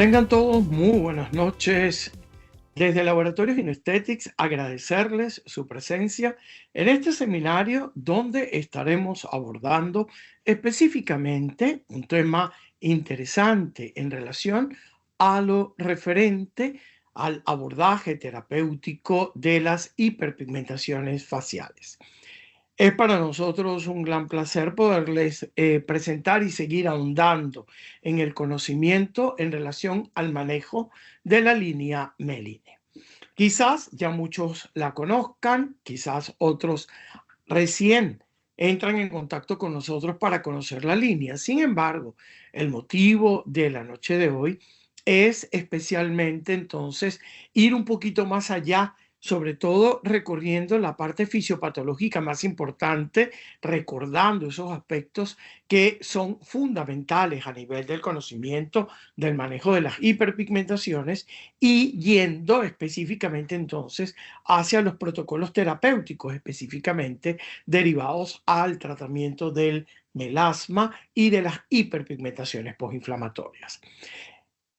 Tengan todos muy buenas noches. Desde Laboratorios InnoAesthetics, agradecerles su presencia en este seminario donde estaremos abordando específicamente un tema interesante en relación a lo referente al abordaje terapéutico de las hiperpigmentaciones faciales. Es para nosotros un gran placer poderles presentar y seguir ahondando en el conocimiento en relación al manejo de la línea Meline. Quizás ya muchos la conozcan, quizás otros recién entran en contacto con nosotros para conocer la línea. Sin embargo, el motivo de la noche de hoy es especialmente entonces ir un poquito más allá, sobre todo recorriendo la parte fisiopatológica más importante, recordando esos aspectos que son fundamentales a nivel del conocimiento del manejo de las hiperpigmentaciones y yendo específicamente entonces hacia los protocolos terapéuticos, específicamente derivados al tratamiento del melasma y de las hiperpigmentaciones postinflamatorias.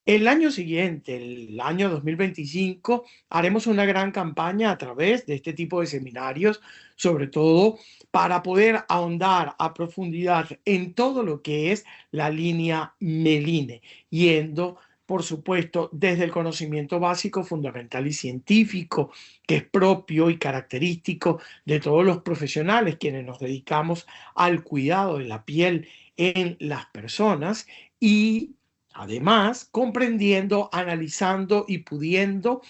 El año siguiente, el año 2025, haremos una gran campaña a través de este tipo de seminarios, sobre todo para poder ahondar a profundidad en todo lo que es la línea Meline, yendo, por supuesto, desde el conocimiento básico, fundamental y científico, que es propio y característico de todos los profesionales quienes nos dedicamos al cuidado de la piel en las personas, y además, comprendiendo, analizando y pudiendo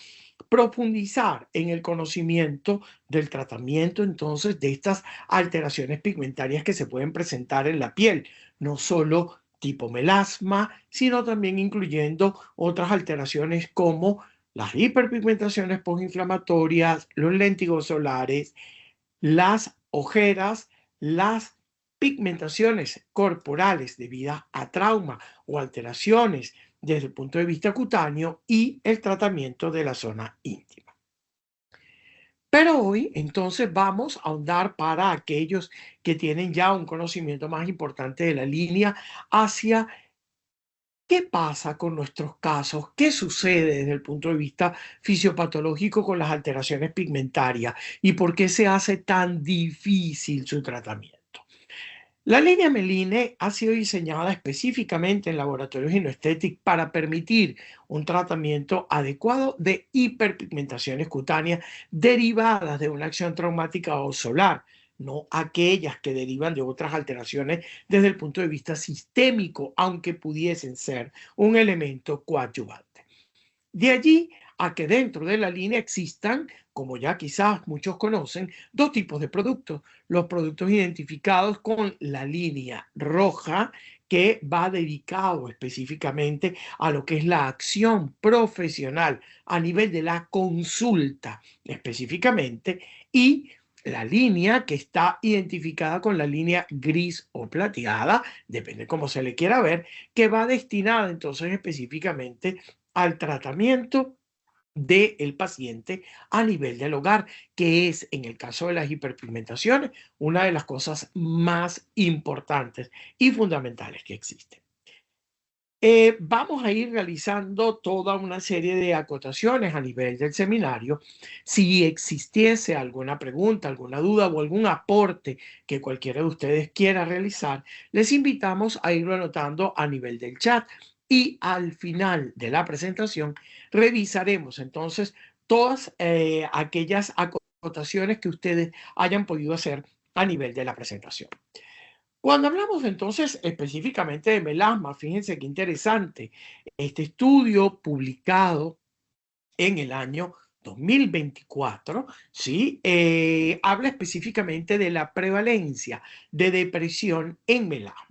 profundizar en el conocimiento del tratamiento entonces de estas alteraciones pigmentarias que se pueden presentar en la piel, no solo tipo melasma, sino también incluyendo otras alteraciones como las hiperpigmentaciones postinflamatorias, los léntigos solares, las ojeras, las pigmentaciones corporales debidas a trauma o alteraciones desde el punto de vista cutáneo y el tratamiento de la zona íntima. Pero hoy entonces vamos a ahondar para aquellos que tienen ya un conocimiento más importante de la línea hacia qué pasa con nuestros casos, qué sucede desde el punto de vista fisiopatológico con las alteraciones pigmentarias y por qué se hace tan difícil su tratamiento. La línea Meline ha sido diseñada específicamente en laboratorios InnoAesthetics para permitir un tratamiento adecuado de hiperpigmentaciones cutáneas derivadas de una acción traumática o solar, no aquellas que derivan de otras alteraciones desde el punto de vista sistémico, aunque pudiesen ser un elemento coadyuvante. De allí a que dentro de la línea existan, como ya quizás muchos conocen, dos tipos de productos. Los productos identificados con la línea roja, que va dedicado específicamente a lo que es la acción profesional a nivel de la consulta específicamente, y la línea que está identificada con la línea gris o plateada, depende cómo se le quiera ver, que va destinada entonces específicamente al tratamiento del paciente a nivel del hogar, que es, en el caso de las hiperpigmentaciones, una de las cosas más importantes y fundamentales que existen. Vamos a ir realizando toda una serie de acotaciones a nivel del seminario. Si existiese alguna pregunta, alguna duda o algún aporte que cualquiera de ustedes quiera realizar, les invitamos a irlo anotando a nivel del chat, y al final de la presentación revisaremos entonces todas aquellas acotaciones que ustedes hayan podido hacer a nivel de la presentación. Cuando hablamos entonces específicamente de melasma, fíjense qué interesante. Este estudio publicado en el año 2024, ¿sí? Habla específicamente de la prevalencia de depresión en melasma.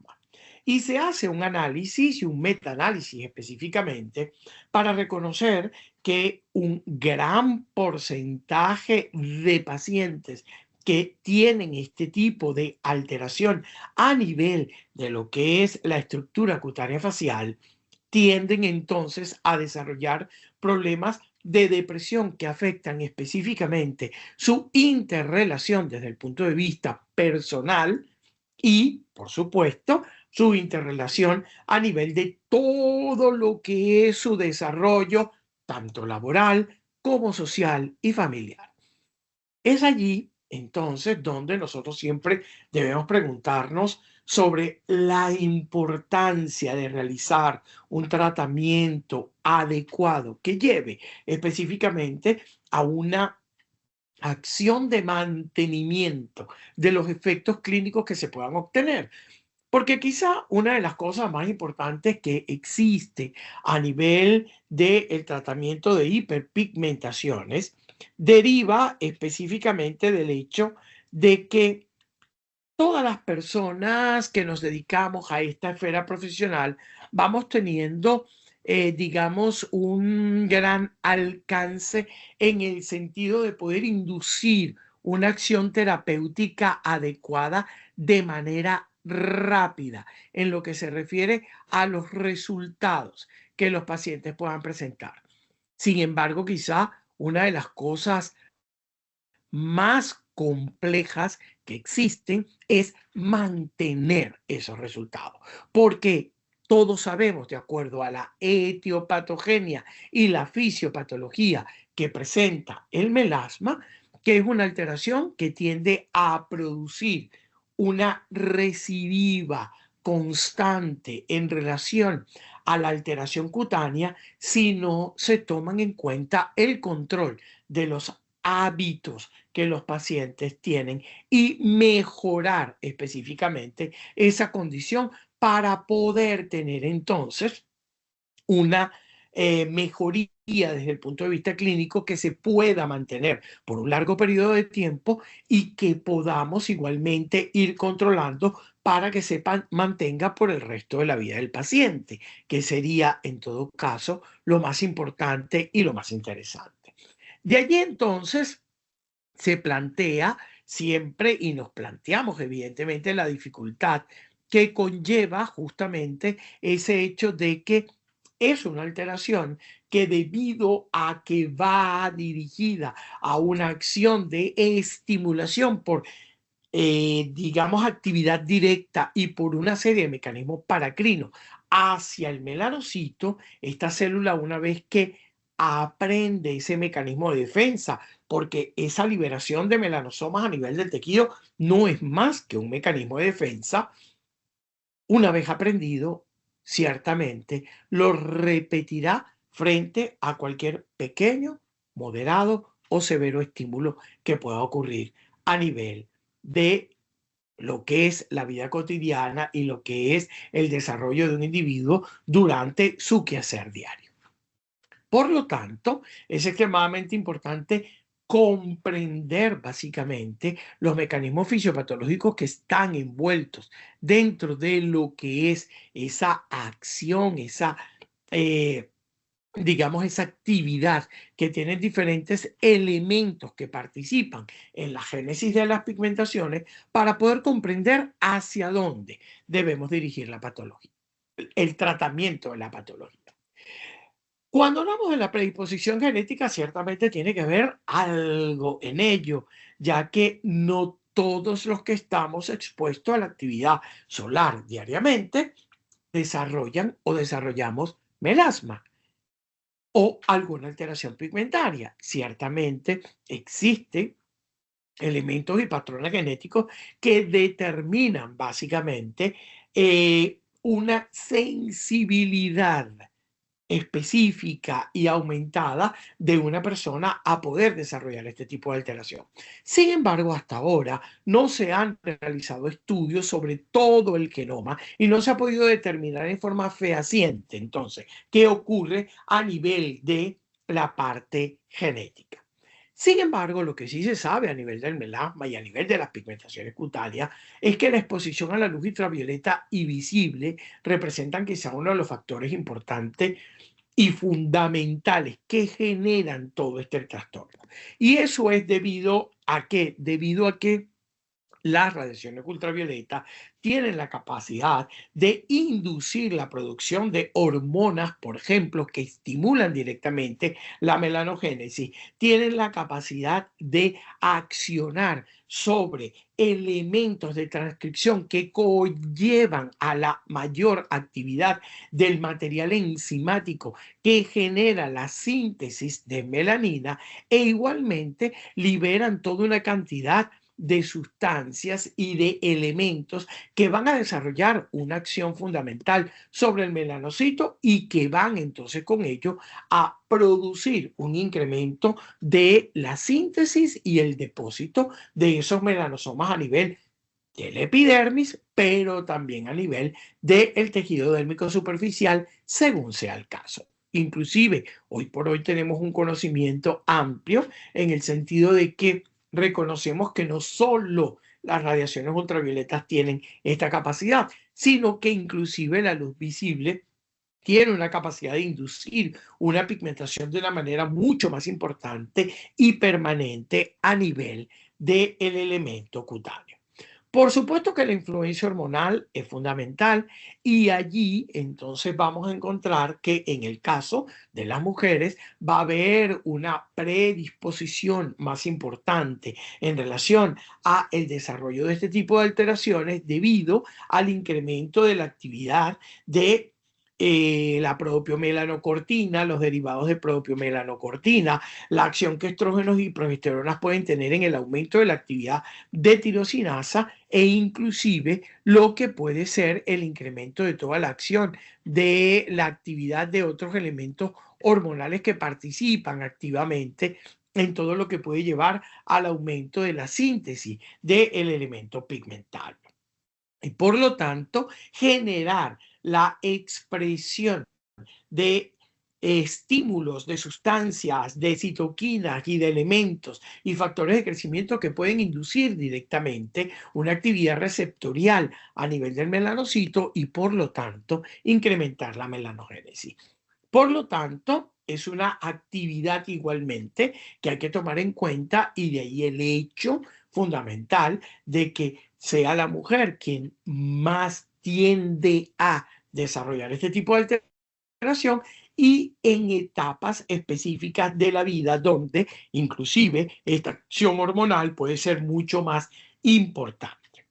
Y se hace un análisis y un metaanálisis específicamente para reconocer que un gran porcentaje de pacientes que tienen este tipo de alteración a nivel de lo que es la estructura cutánea facial tienden entonces a desarrollar problemas de depresión que afectan específicamente su interrelación desde el punto de vista personal y, por supuesto, su interrelación a nivel de todo lo que es su desarrollo, tanto laboral como social y familiar. Es allí, entonces, donde nosotros siempre debemos preguntarnos sobre la importancia de realizar un tratamiento adecuado que lleve específicamente a una acción de mantenimiento de los efectos clínicos que se puedan obtener. Porque quizá una de las cosas más importantes que existe a nivel del tratamiento de hiperpigmentaciones deriva específicamente del hecho de que todas las personas que nos dedicamos a esta esfera profesional vamos teniendo, digamos, un gran alcance en el sentido de poder inducir una acción terapéutica adecuada de manera rápida en lo que se refiere a los resultados que los pacientes puedan presentar. Sin embargo, quizá una de las cosas más complejas que existen es mantener esos resultados, porque todos sabemos, de acuerdo a la etiopatogenia y la fisiopatología que presenta el melasma, que es una alteración que tiende a producir una recidiva constante en relación a la alteración cutánea si no se toman en cuenta el control de los hábitos que los pacientes tienen y mejorar específicamente esa condición para poder tener entonces una mejoría desde el punto de vista clínico que se pueda mantener por un largo periodo de tiempo y que podamos igualmente ir controlando para que se mantenga por el resto de la vida del paciente, que sería en todo caso lo más importante y lo más interesante. De allí entonces se plantea siempre y nos planteamos evidentemente la dificultad que conlleva justamente ese hecho de que es una alteración que debido a que va dirigida a una acción de estimulación por, digamos, actividad directa y por una serie de mecanismos paracrinos hacia el melanocito, esta célula una vez que aprende ese mecanismo de defensa, porque esa liberación de melanosomas a nivel del tejido no es más que un mecanismo de defensa. Una vez aprendido, ciertamente lo repetirá frente a cualquier pequeño, moderado o severo estímulo que pueda ocurrir a nivel de lo que es la vida cotidiana y lo que es el desarrollo de un individuo durante su quehacer diario. Por lo tanto, es extremadamente importante comprender básicamente los mecanismos fisiopatológicos que están envueltos dentro de lo que es esa acción, esa, eh, digamos, esa actividad que tienen diferentes elementos que participan en la génesis de las pigmentaciones para poder comprender hacia dónde debemos dirigir la patología, el tratamiento de la patología. Cuando hablamos de la predisposición genética, ciertamente tiene que haber algo en ello, ya que no todos los que estamos expuestos a la actividad solar diariamente desarrollan o desarrollamos melasma o alguna alteración pigmentaria. Ciertamente existen elementos y patrones genéticos que determinan básicamente una sensibilidad específica y aumentada de una persona a poder desarrollar este tipo de alteración. Sin embargo, hasta ahora no se han realizado estudios sobre todo el genoma y no se ha podido determinar en forma fehaciente, entonces, qué ocurre a nivel de la parte genética. Sin embargo, lo que sí se sabe a nivel del melasma y a nivel de las pigmentaciones cutáneas es que la exposición a la luz ultravioleta y visible representan quizá uno de los factores importantes y fundamentales que generan todo este trastorno. Y eso es debido a qué? Debido a que las radiaciones ultravioletas tienen la capacidad de inducir la producción de hormonas, por ejemplo, que estimulan directamente la melanogénesis, tienen la capacidad de accionar sobre elementos de transcripción que conllevan a la mayor actividad del material enzimático que genera la síntesis de melanina e igualmente liberan toda una cantidad de sustancias y de elementos que van a desarrollar una acción fundamental sobre el melanocito y que van entonces con ello a producir un incremento de la síntesis y el depósito de esos melanosomas a nivel del epidermis, pero también a nivel del tejido dérmico superficial, según sea el caso. Inclusive, hoy por hoy tenemos un conocimiento amplio en el sentido de que reconocemos que no solo las radiaciones ultravioletas tienen esta capacidad, sino que inclusive la luz visible tiene una capacidad de inducir una pigmentación de una manera mucho más importante y permanente a nivel del elemento cutáneo. Por supuesto que la influencia hormonal es fundamental y allí entonces vamos a encontrar que en el caso de las mujeres va a haber una predisposición más importante en relación a el desarrollo de este tipo de alteraciones debido al incremento de la actividad de la propiomelanocortina, los derivados de propiomelanocortina, la acción que estrógenos y progesteronas pueden tener en el aumento de la actividad de tirosinasa e inclusive lo que puede ser el incremento de toda la acción de la actividad de otros elementos hormonales que participan activamente en todo lo que puede llevar al aumento de la síntesis del elemento pigmentario. Y por lo tanto, generar la expresión de estímulos, de sustancias, de citoquinas y de elementos y factores de crecimiento que pueden inducir directamente una actividad receptorial a nivel del melanocito y por lo tanto incrementar la melanogénesis. Por lo tanto, es una actividad igualmente que hay que tomar en cuenta y de ahí el hecho fundamental de que sea la mujer quien más tiende a desarrollar este tipo de alteración y en etapas específicas de la vida donde inclusive esta acción hormonal puede ser mucho más importante.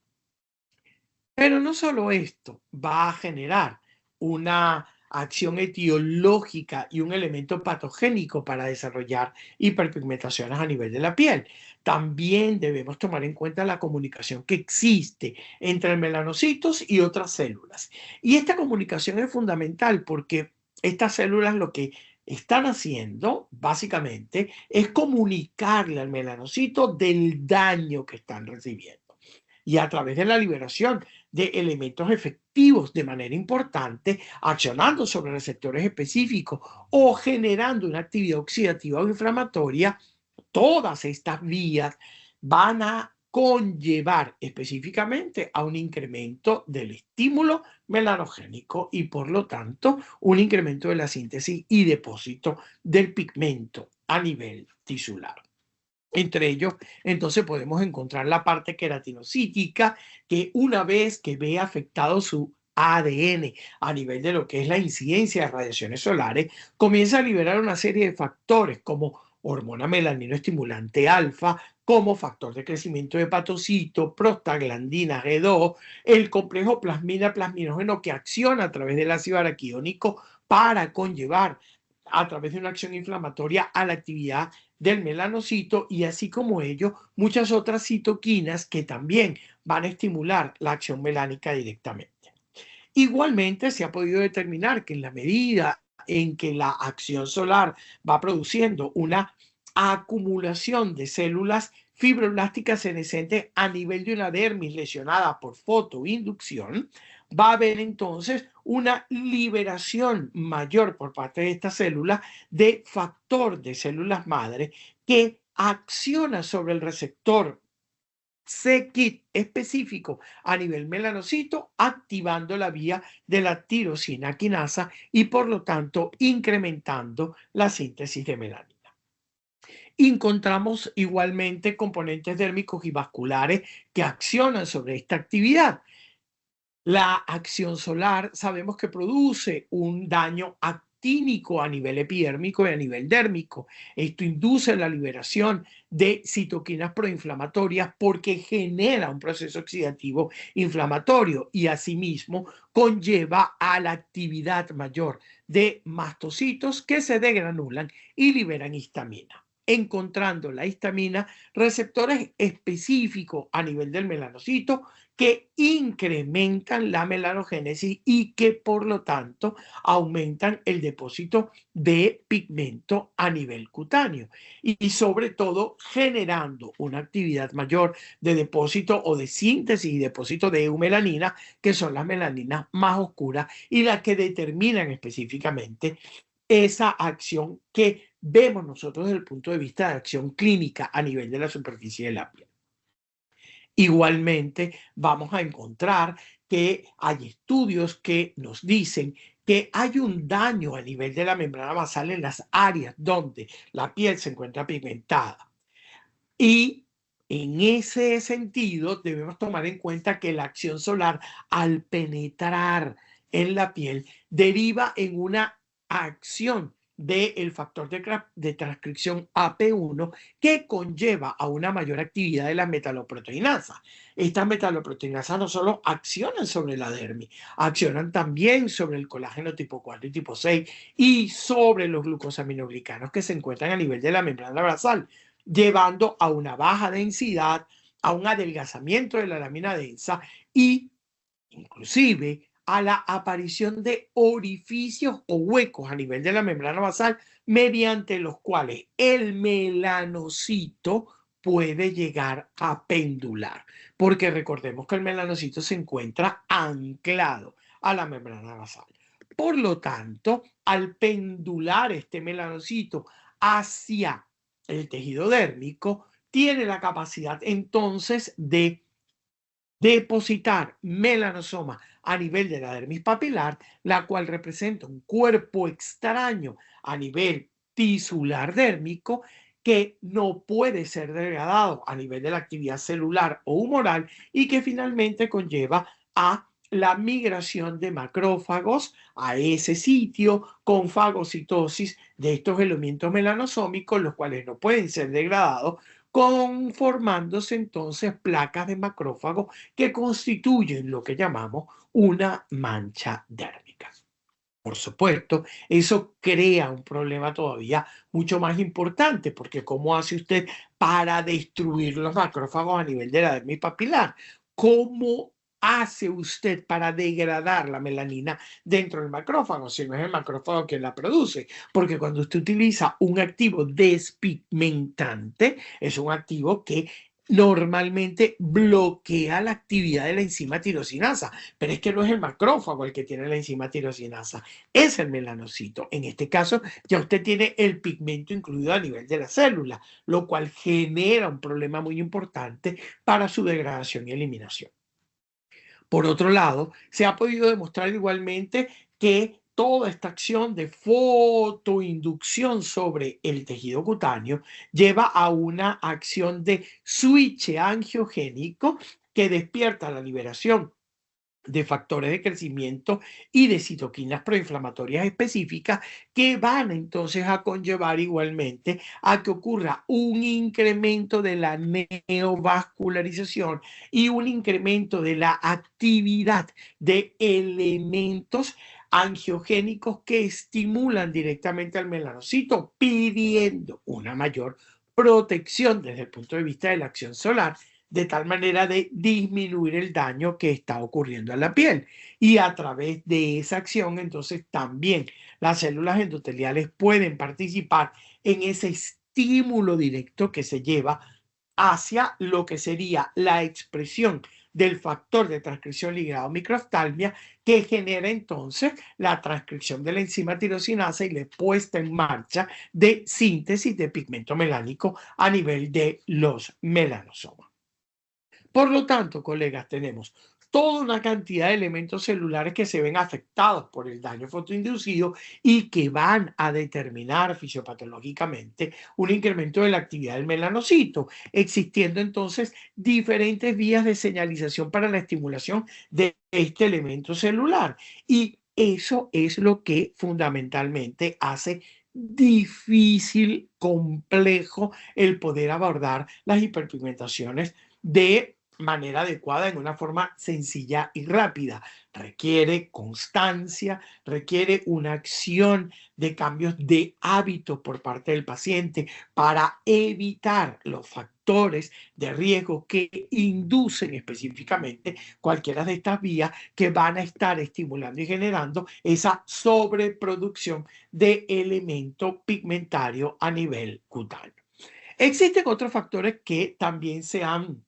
Pero no solo esto va a generar una acción etiológica y un elemento patogénico para desarrollar hiperpigmentaciones a nivel de la piel. También debemos tomar en cuenta la comunicación que existe entre melanocitos y otras células. Y esta comunicación es fundamental porque estas células lo que están haciendo básicamente es comunicarle al melanocito del daño que están recibiendo y a través de la liberación de elementos efectivos de manera importante, accionando sobre receptores específicos o generando una actividad oxidativa o inflamatoria, todas estas vías van a conllevar específicamente a un incremento del estímulo melanogénico y por lo tanto un incremento de la síntesis y depósito del pigmento a nivel tisular. Entre ellos, entonces podemos encontrar la parte queratinocítica, que una vez que ve afectado su ADN a nivel de lo que es la incidencia de radiaciones solares, comienza a liberar una serie de factores como hormona melanino estimulante alfa, como factor de crecimiento de hepatocito, prostaglandina G2, el complejo plasmina-plasminógeno que acciona a través del ácido araquidónico para conllevar a través de una acción inflamatoria a la actividad del melanocito y así como ello muchas otras citoquinas que también van a estimular la acción melánica directamente. Igualmente se ha podido determinar que en la medida en que la acción solar va produciendo una acumulación de células fibroblásticas senescentes a nivel de una dermis lesionada por fotoinducción, va a haber entonces una liberación mayor por parte de estas células de factor de células madre que acciona sobre el receptor c-KIT específico a nivel melanocito, activando la vía de la tirosina quinasa y por lo tanto incrementando la síntesis de melanina. encontramos igualmente componentes dérmicos y vasculares que accionan sobre esta actividad. La acción solar sabemos que produce un daño actínico a nivel epidérmico y a nivel dérmico. Esto induce la liberación de citoquinas proinflamatorias porque genera un proceso oxidativo inflamatorio y asimismo conlleva a la actividad mayor de mastocitos que se degranulan y liberan histamina, encontrando la histamina receptores específicos a nivel del melanocito que incrementan la melanogénesis y que por lo tanto aumentan el depósito de pigmento a nivel cutáneo y sobre todo generando una actividad mayor de depósito o de síntesis y depósito de eumelanina, que son las melaninas más oscuras y las que determinan específicamente esa acción que vemos nosotros desde el punto de vista de acción clínica a nivel de la superficie de la piel. Igualmente, vamos a encontrar que hay estudios que nos dicen que hay un daño a nivel de la membrana basal en las áreas donde la piel se encuentra pigmentada. Y en ese sentido, debemos tomar en cuenta que la acción solar, al penetrar en la piel, deriva en una acción del factor de transcripción AP1 que conlleva a una mayor actividad de las metaloproteinasas. Estas metaloproteinasas no solo accionan sobre la dermis, accionan también sobre el colágeno tipo 4 y tipo 6 y sobre los glucosaminoglicanos que se encuentran a nivel de la membrana basal, llevando a una baja densidad, a un adelgazamiento de la lámina densa y inclusive a la aparición de orificios o huecos a nivel de la membrana basal mediante los cuales el melanocito puede llegar a pendular, porque recordemos que el melanocito se encuentra anclado a la membrana basal. Por lo tanto, al pendular este melanocito hacia el tejido dérmico, tiene la capacidad entonces de depositar melanosoma a nivel de la dermis papilar, la cual representa un cuerpo extraño a nivel tisular dérmico que no puede ser degradado a nivel de la actividad celular o humoral y que finalmente conlleva a la migración de macrófagos a ese sitio con fagocitosis de estos elementos melanosómicos, los cuales no pueden ser degradados, conformándose entonces placas de macrófagos que constituyen lo que llamamos una mancha dérmica. Por supuesto, eso crea un problema todavía mucho más importante, porque ¿cómo hace usted para destruir los macrófagos a nivel de la dermis papilar? ¿Cómo hace usted para degradar la melanina dentro del macrófago, si no es el macrófago quien la produce? Porque cuando usted utiliza un activo despigmentante, es un activo que normalmente bloquea la actividad de la enzima tirosinasa, pero es que no es el macrófago el que tiene la enzima tirosinasa, es el melanocito. En este caso, ya usted tiene el pigmento incluido a nivel de la célula, lo cual genera un problema muy importante para su degradación y eliminación. Por otro lado, se ha podido demostrar igualmente que toda esta acción de fotoinducción sobre el tejido cutáneo lleva a una acción de switch angiogénico que despierta la liberación de factores de crecimiento y de citoquinas proinflamatorias específicas que van entonces a conllevar igualmente a que ocurra un incremento de la neovascularización y un incremento de la actividad de elementos angiogénicos que estimulan directamente al melanocito, pidiendo una mayor protección desde el punto de vista de la acción solar, de tal manera de disminuir el daño que está ocurriendo a la piel. Y a través de esa acción, entonces también las células endoteliales pueden participar en ese estímulo directo que se lleva hacia lo que sería la expresión del factor de transcripción ligado microftalmia, que genera entonces la transcripción de la enzima tirosinasa y la puesta en marcha de síntesis de pigmento melánico a nivel de los melanosomas. Por lo tanto, colegas, tenemos toda una cantidad de elementos celulares que se ven afectados por el daño fotoinducido y que van a determinar fisiopatológicamente un incremento de la actividad del melanocito, existiendo entonces diferentes vías de señalización para la estimulación de este elemento celular. Y eso es lo que fundamentalmente hace difícil, complejo el poder abordar las hiperpigmentaciones de manera adecuada, en una forma sencilla y rápida. Requiere constancia, requiere una acción de cambios de hábitos por parte del paciente para evitar los factores de riesgo que inducen específicamente cualquiera de estas vías que van a estar estimulando y generando esa sobreproducción de elemento pigmentario a nivel cutáneo. Existen otros factores que también se han,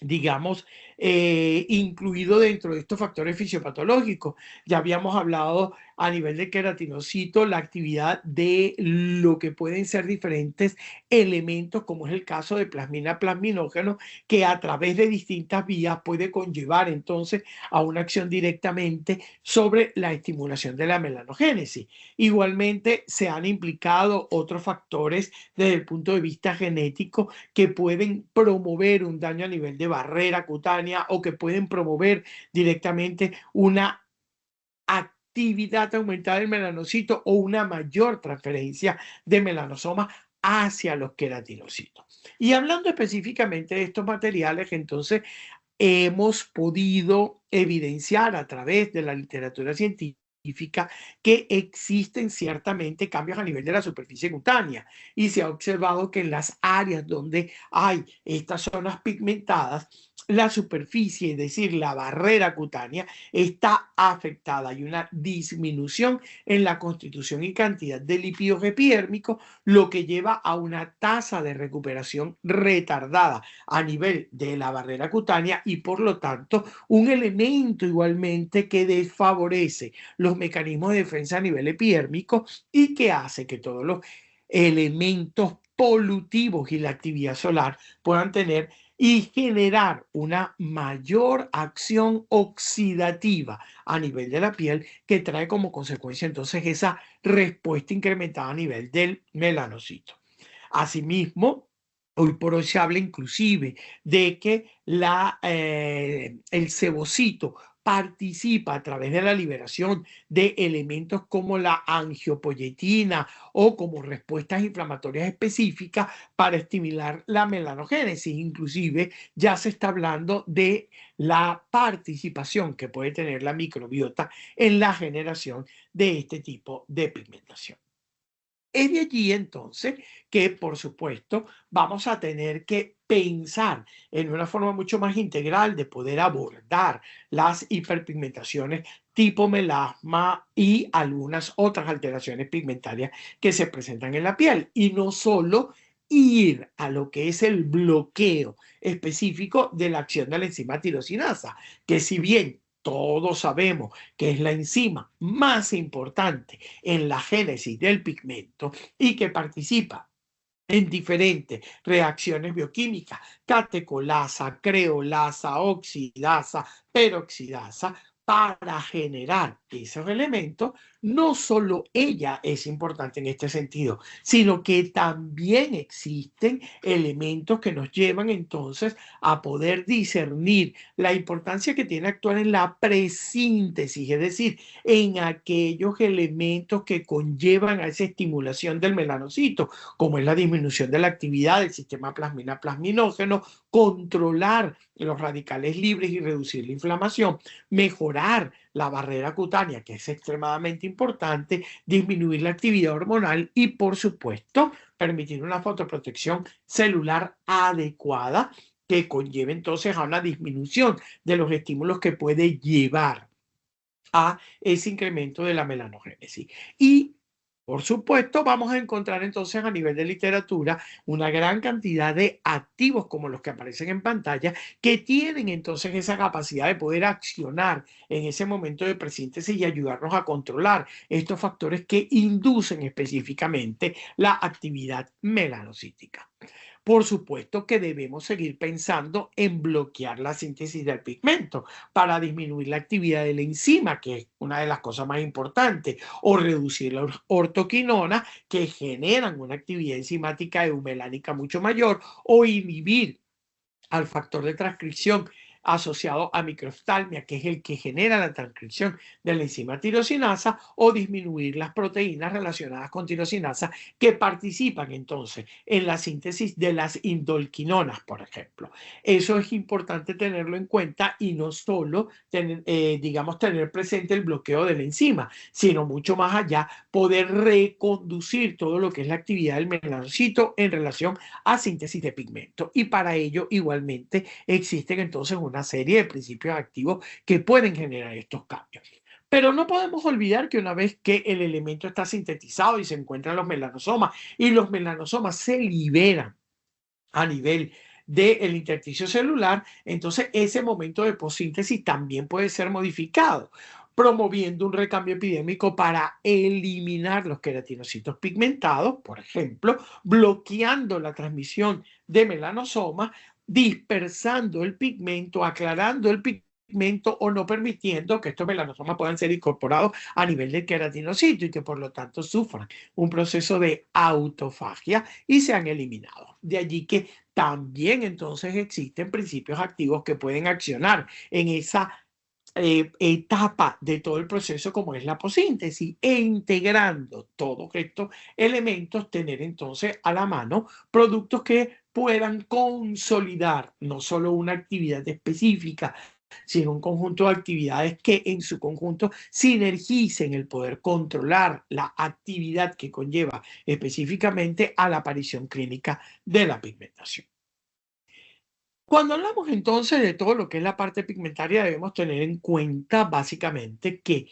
digamos, incluido dentro de estos factores fisiopatológicos. Ya habíamos hablado a nivel de queratinocito, la actividad de lo que pueden ser diferentes elementos, como es el caso de plasmina, plasminógeno, que a través de distintas vías puede conllevar entonces a una acción directamente sobre la estimulación de la melanogénesis. Igualmente se han implicado otros factores desde el punto de vista genético que pueden promover un daño a nivel de barrera cutánea o que pueden promover directamente una actividad aumentada del melanocito o una mayor transferencia de melanosoma hacia los queratinocitos. Y hablando específicamente de estos materiales, entonces hemos podido evidenciar a través de la literatura científica que existen ciertamente cambios a nivel de la superficie cutánea y se ha observado que en las áreas donde hay estas zonas pigmentadas, la superficie, es decir, la barrera cutánea, está afectada. Hay una disminución en la constitución y cantidad de lípidos epidérmicos, lo que lleva a una tasa de recuperación retardada a nivel de la barrera cutánea y por lo tanto un elemento igualmente que desfavorece los mecanismos de defensa a nivel epidérmico y que hace que todos los elementos polutivos y la actividad solar puedan tener y generar una mayor acción oxidativa a nivel de la piel que trae como consecuencia entonces esa respuesta incrementada a nivel del melanocito. Asimismo, hoy por hoy se habla inclusive de que el sebocito participa a través de la liberación de elementos como la angiopoyetina o como respuestas inflamatorias específicas para estimular la melanogénesis. Inclusive ya se está hablando de la participación que puede tener la microbiota en la generación de este tipo de pigmentación. Es de allí entonces que, por supuesto, vamos a tener que pensar en una forma mucho más integral de poder abordar las hiperpigmentaciones tipo melasma y algunas otras alteraciones pigmentarias que se presentan en la piel. Y no solo ir a lo que es el bloqueo específico de la acción de la enzima tirosinasa, que si bien todos sabemos que es la enzima más importante en la génesis del pigmento y que participa en diferentes reacciones bioquímicas, catecolasa, creolasa, oxidasa, peroxidasa, para generar esos elementos. No solo ella es importante en este sentido, sino que también existen elementos que nos llevan entonces a poder discernir la importancia que tiene actuar en la presíntesis, es decir, en aquellos elementos que conllevan a esa estimulación del melanocito, como es la disminución de la actividad del sistema plasmina-plasminógeno, controlar los radicales libres y reducir la inflamación, mejorar la barrera cutánea, que es extremadamente importante, disminuir la actividad hormonal y, por supuesto, permitir una fotoprotección celular adecuada que conlleve entonces a una disminución de los estímulos que puede llevar a ese incremento de la melanogénesis. Y por supuesto, vamos a encontrar entonces a nivel de literatura una gran cantidad de activos como los que aparecen en pantalla que tienen entonces esa capacidad de poder accionar en ese momento de presíntesis y ayudarnos a controlar estos factores que inducen específicamente la actividad melanocítica. Por supuesto que debemos seguir pensando en bloquear la síntesis del pigmento para disminuir la actividad de la enzima, que es una de las cosas más importantes, o reducir la ortoquinona, que generan una actividad enzimática eumelánica mucho mayor, o inhibir al factor de transcripción asociado a microoftalmia, que es el que genera la transcripción de la enzima tirosinasa, o disminuir las proteínas relacionadas con tirosinasa que participan entonces en la síntesis de las indolquinonas, por ejemplo. Eso es importante tenerlo en cuenta y no solo digamos, tener presente el bloqueo de la enzima, sino mucho más allá, poder reconducir todo lo que es la actividad del melanocito en relación a síntesis de pigmento. Y para ello, igualmente, existen entonces una serie de principios activos que pueden generar estos cambios. Pero no podemos olvidar que una vez que el elemento está sintetizado y se encuentran los melanosomas y los melanosomas se liberan a nivel del intersticio celular, entonces ese momento de posíntesis también puede ser modificado, promoviendo un recambio epidémico para eliminar los queratinocitos pigmentados, por ejemplo, bloqueando la transmisión de melanosomas, dispersando el pigmento, aclarando el pigmento o no permitiendo que estos melanosomas puedan ser incorporados a nivel del queratinocito y que por lo tanto sufran un proceso de autofagia y sean eliminados. De allí que también entonces existen principios activos que pueden accionar en esa etapa de todo el proceso como es la posíntesis e integrando todos estos elementos, tener entonces a la mano productos que puedan consolidar no solo una actividad específica, sino un conjunto de actividades que en su conjunto sinergicen el poder controlar la actividad que conlleva específicamente a la aparición clínica de la pigmentación. Cuando hablamos entonces de todo lo que es la parte pigmentaria, debemos tener en cuenta básicamente que,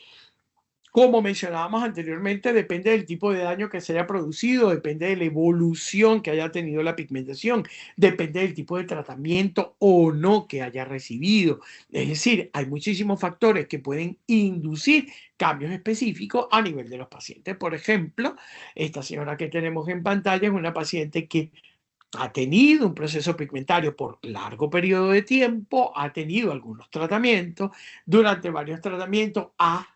como mencionábamos anteriormente, depende del tipo de daño que se haya producido, depende de la evolución que haya tenido la pigmentación, depende del tipo de tratamiento o no que haya recibido. Es decir, hay muchísimos factores que pueden inducir cambios específicos a nivel de los pacientes. Por ejemplo, esta señora que tenemos en pantalla es una paciente que ha tenido un proceso pigmentario por largo periodo de tiempo, ha tenido algunos tratamientos, durante varios tratamientos ha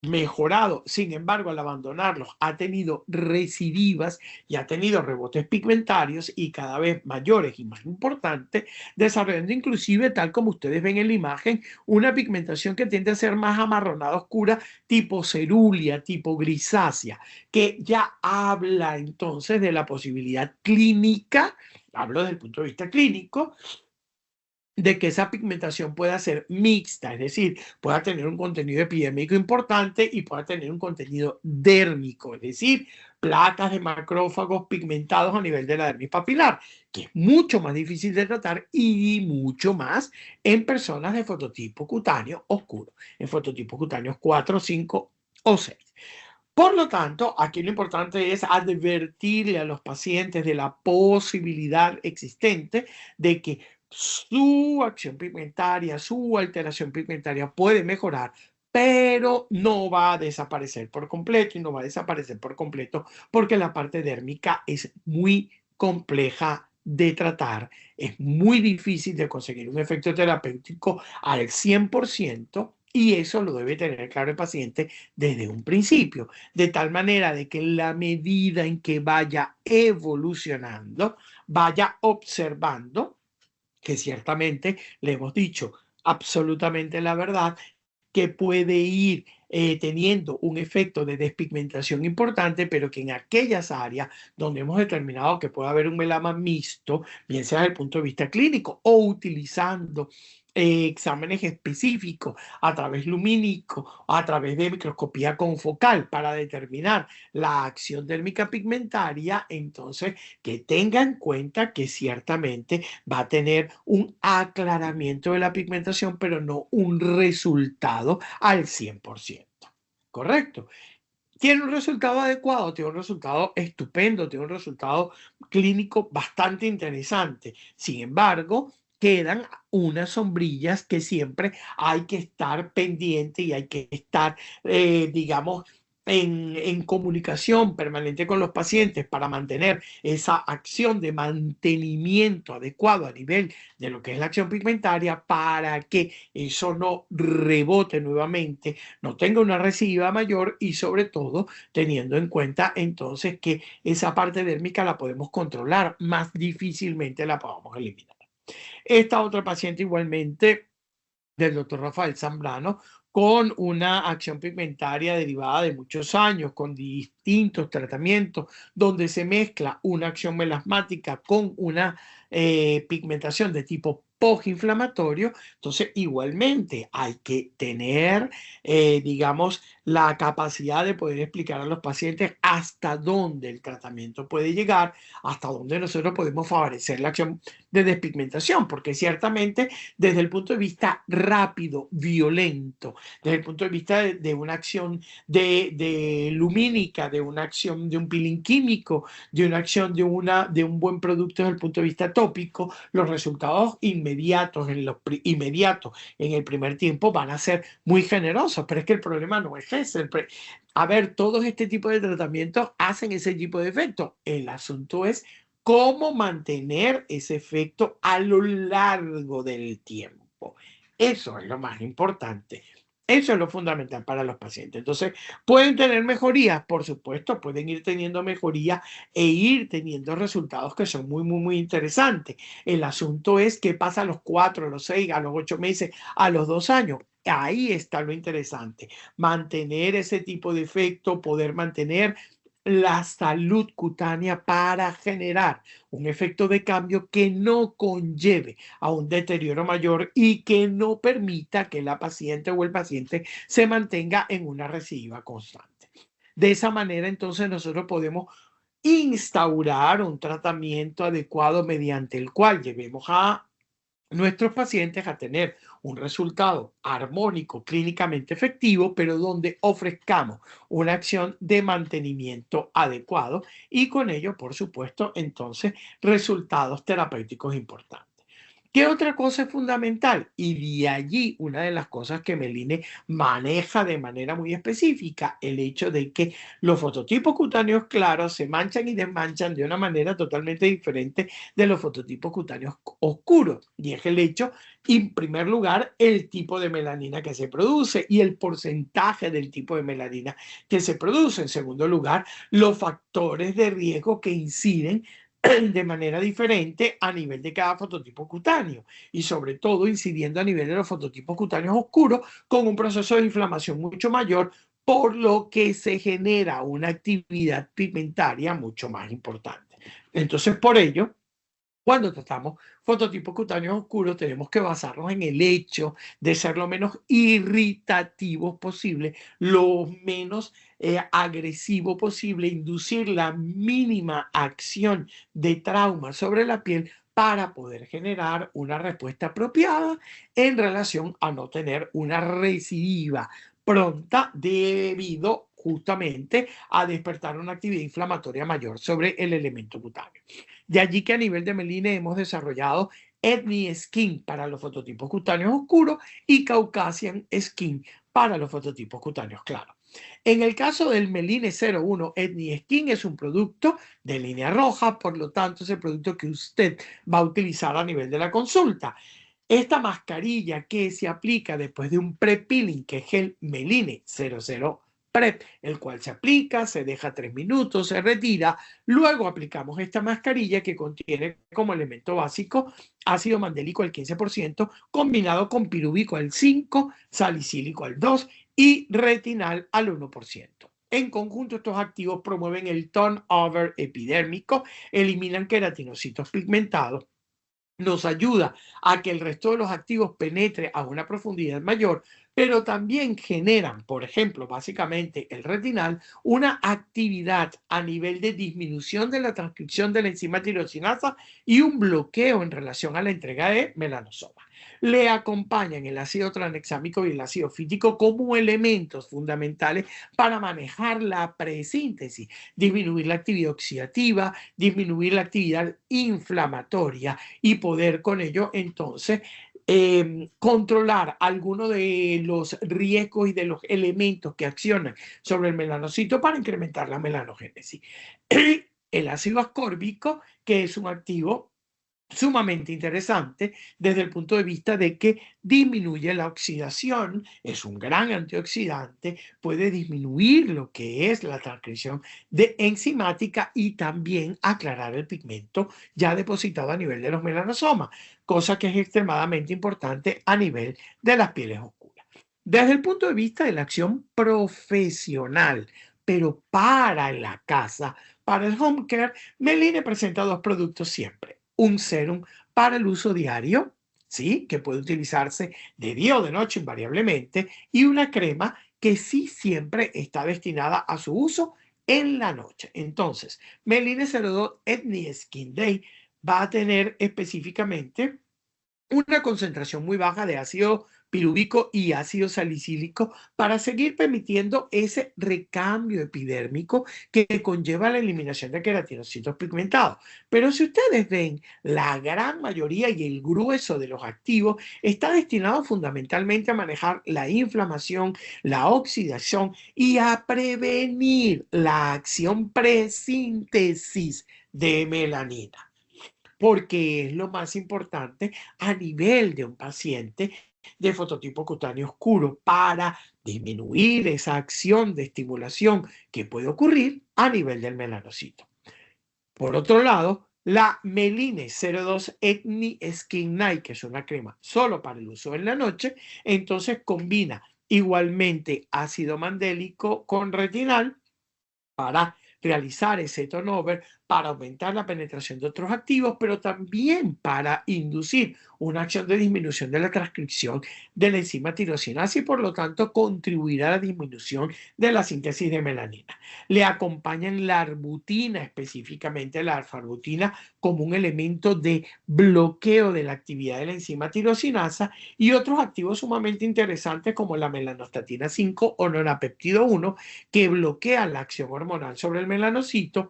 mejorado. Sin embargo, al abandonarlos, ha tenido recidivas y ha tenido rebotes pigmentarios y cada vez mayores y más importantes, desarrollando inclusive, tal como ustedes ven en la imagen, una pigmentación que tiende a ser más amarronada oscura, tipo cerúlea, tipo grisácea, que ya habla entonces de la posibilidad clínica, hablo desde el punto de vista clínico, de que esa pigmentación pueda ser mixta, es decir, pueda tener un contenido epidérmico importante y pueda tener un contenido dérmico, es decir, placas de macrófagos pigmentados a nivel de la dermis papilar, que es mucho más difícil de tratar y mucho más en personas de fototipo cutáneo oscuro, en fototipos cutáneos 4, 5 o 6. Por lo tanto, aquí lo importante es advertirle a los pacientes de la posibilidad existente de que su acción pigmentaria, su alteración pigmentaria puede mejorar, pero no va a desaparecer por completo y no va a desaparecer por completo porque la parte dérmica es muy compleja de tratar, es muy difícil de conseguir un efecto terapéutico al 100% y eso lo debe tener claro el paciente desde un principio, de tal manera de que en la medida en que vaya evolucionando, vaya observando que ciertamente le hemos dicho absolutamente la verdad, que puede ir teniendo un efecto de despigmentación importante, pero que en aquellas áreas donde hemos determinado que puede haber un melama mixto, bien sea desde el punto de vista clínico o utilizando exámenes específicos a través lumínico, a través de microscopía confocal para determinar la acción térmica pigmentaria, entonces que tenga en cuenta que ciertamente va a tener un aclaramiento de la pigmentación, pero no un resultado al 100%. ¿Correcto? Tiene un resultado adecuado, tiene un resultado estupendo, tiene un resultado clínico bastante interesante. Sin embargo, quedan unas sombrillas que siempre hay que estar pendiente y hay que estar, digamos, en comunicación permanente con los pacientes para mantener esa acción de mantenimiento adecuado a nivel de lo que es la acción pigmentaria para que eso no rebote nuevamente, no tenga una recidiva mayor y sobre todo teniendo en cuenta entonces que esa parte dérmica la podemos controlar, más difícilmente la podamos eliminar. Esta otra paciente igualmente del doctor Rafael Zambrano, con una acción pigmentaria derivada de muchos años, con distintos tratamientos, donde se mezcla una acción melasmática con una pigmentación de tipo postinflamatorio. Entonces, igualmente hay que tener, digamos, la capacidad de poder explicar a los pacientes hasta dónde el tratamiento puede llegar, hasta dónde nosotros podemos favorecer la acción de despigmentación, porque ciertamente desde el punto de vista rápido, violento, desde el punto de vista de una acción de lumínica, de una acción de un peeling químico, de una acción de un buen producto desde el punto de vista tópico, los resultados inmediatos en el primer tiempo van a ser muy generosos, pero es que el problema no es ese. A ver, todos este tipo de tratamientos hacen ese tipo de efecto. El asunto es cómo mantener ese efecto a lo largo del tiempo. Eso es lo más importante. Eso es lo fundamental para los pacientes. Entonces, ¿pueden tener mejorías? Por supuesto, pueden ir teniendo mejorías e ir teniendo resultados que son muy, muy, muy interesantes. El asunto es qué pasa a los 4, a los 6, a los 8 meses, a los 2 años. Ahí está lo interesante. Mantener ese tipo de efecto, poder mantener la salud cutánea para generar un efecto de cambio que no conlleve a un deterioro mayor y que no permita que la paciente o el paciente se mantenga en una recidiva constante. De esa manera, entonces, nosotros podemos instaurar un tratamiento adecuado mediante el cual llevemos a nuestros pacientes a tener un resultado armónico, clínicamente efectivo, pero donde ofrezcamos una acción de mantenimiento adecuado y con ello, por supuesto, entonces, resultados terapéuticos importantes. ¿Qué otra cosa es fundamental? Y de allí una de las cosas que Meline maneja de manera muy específica, el hecho de que los fototipos cutáneos claros se manchan y desmanchan de una manera totalmente diferente de los fototipos cutáneos oscuros. Y es el hecho, en primer lugar, el tipo de melanina que se produce y el porcentaje del tipo de melanina que se produce. En segundo lugar, los factores de riesgo que inciden de manera diferente a nivel de cada fototipo cutáneo y sobre todo incidiendo a nivel de los fototipos cutáneos oscuros con un proceso de inflamación mucho mayor, por lo que se genera una actividad pigmentaria mucho más importante. Entonces, por ello, cuando tratamos fototipos cutáneos oscuros, tenemos que basarnos en el hecho de ser lo menos irritativos posible, lo menos agresivo posible, inducir la mínima acción de trauma sobre la piel para poder generar una respuesta apropiada en relación a no tener una recidiva pronta debido justamente a despertar una actividad inflamatoria mayor sobre el elemento cutáneo. De allí que a nivel de Meline hemos desarrollado Ethnic Skin para los fototipos cutáneos oscuros y Caucasian Skin para los fototipos cutáneos claros. En el caso del Meline 01 Ethnic Skin es un producto de línea roja, por lo tanto es el producto que usted va a utilizar a nivel de la consulta. Esta mascarilla que se aplica después de un pre-peeling, que es el Meline 00 PrEP, el cual se aplica, se deja 3 minutos, se retira. Luego aplicamos esta mascarilla que contiene como elemento básico ácido mandélico al 15%, combinado con pirúvico al 5%, salicílico al 2% y retinal al 1%. En conjunto, estos activos promueven el turnover epidérmico, eliminan queratinocitos pigmentados, nos ayuda a que el resto de los activos penetre a una profundidad mayor, pero también generan, por ejemplo, básicamente el retinal, una actividad a nivel de disminución de la transcripción de la enzima tirosinasa y un bloqueo en relación a la entrega de melanosoma. Le acompañan el ácido tranexámico y el ácido fítico como elementos fundamentales para manejar la presíntesis, disminuir la actividad oxidativa, disminuir la actividad inflamatoria y poder con ello entonces controlar alguno de los riesgos y de los elementos que accionan sobre el melanocito para incrementar la melanogénesis. El ácido ascórbico, que es un activo sumamente interesante desde el punto de vista de que disminuye la oxidación, es un gran antioxidante, puede disminuir lo que es la transcripción de enzimática y también aclarar el pigmento ya depositado a nivel de los melanosomas, cosa que es extremadamente importante a nivel de las pieles oscuras. Desde el punto de vista de la acción profesional, pero para la casa, para el home care, Meline presenta dos productos siempre: un serum para el uso diario, ¿sí? Que puede utilizarse de día o de noche invariablemente, y una crema que sí siempre está destinada a su uso en la noche. Entonces, Meline 02 Ethnic Skin Day va a tener específicamente una concentración muy baja de ácido pirúvico y ácido salicílico para seguir permitiendo ese recambio epidérmico que conlleva la eliminación de queratinocitos pigmentados. Pero si ustedes ven, la gran mayoría y el grueso de los activos está destinado fundamentalmente a manejar la inflamación, la oxidación y a prevenir la acción presíntesis de melanina, porque es lo más importante a nivel de un paciente de fototipo cutáneo oscuro para disminuir esa acción de estimulación que puede ocurrir a nivel del melanocito. Por otro lado, la Meline 02 Ethnic Skin Night, que es una crema solo para el uso en la noche, entonces combina igualmente ácido mandélico con retinal para realizar ese turnover, para aumentar la penetración de otros activos, pero también para inducir una acción de disminución de la transcripción de la enzima tirosinasa y por lo tanto contribuir a la disminución de la síntesis de melanina. Le acompañan la arbutina, específicamente la alfa-arbutina, como un elemento de bloqueo de la actividad de la enzima tirosinasa, y otros activos sumamente interesantes como la melanostatina 5 o norapeptido 1, que bloquean la acción hormonal sobre el melanocito,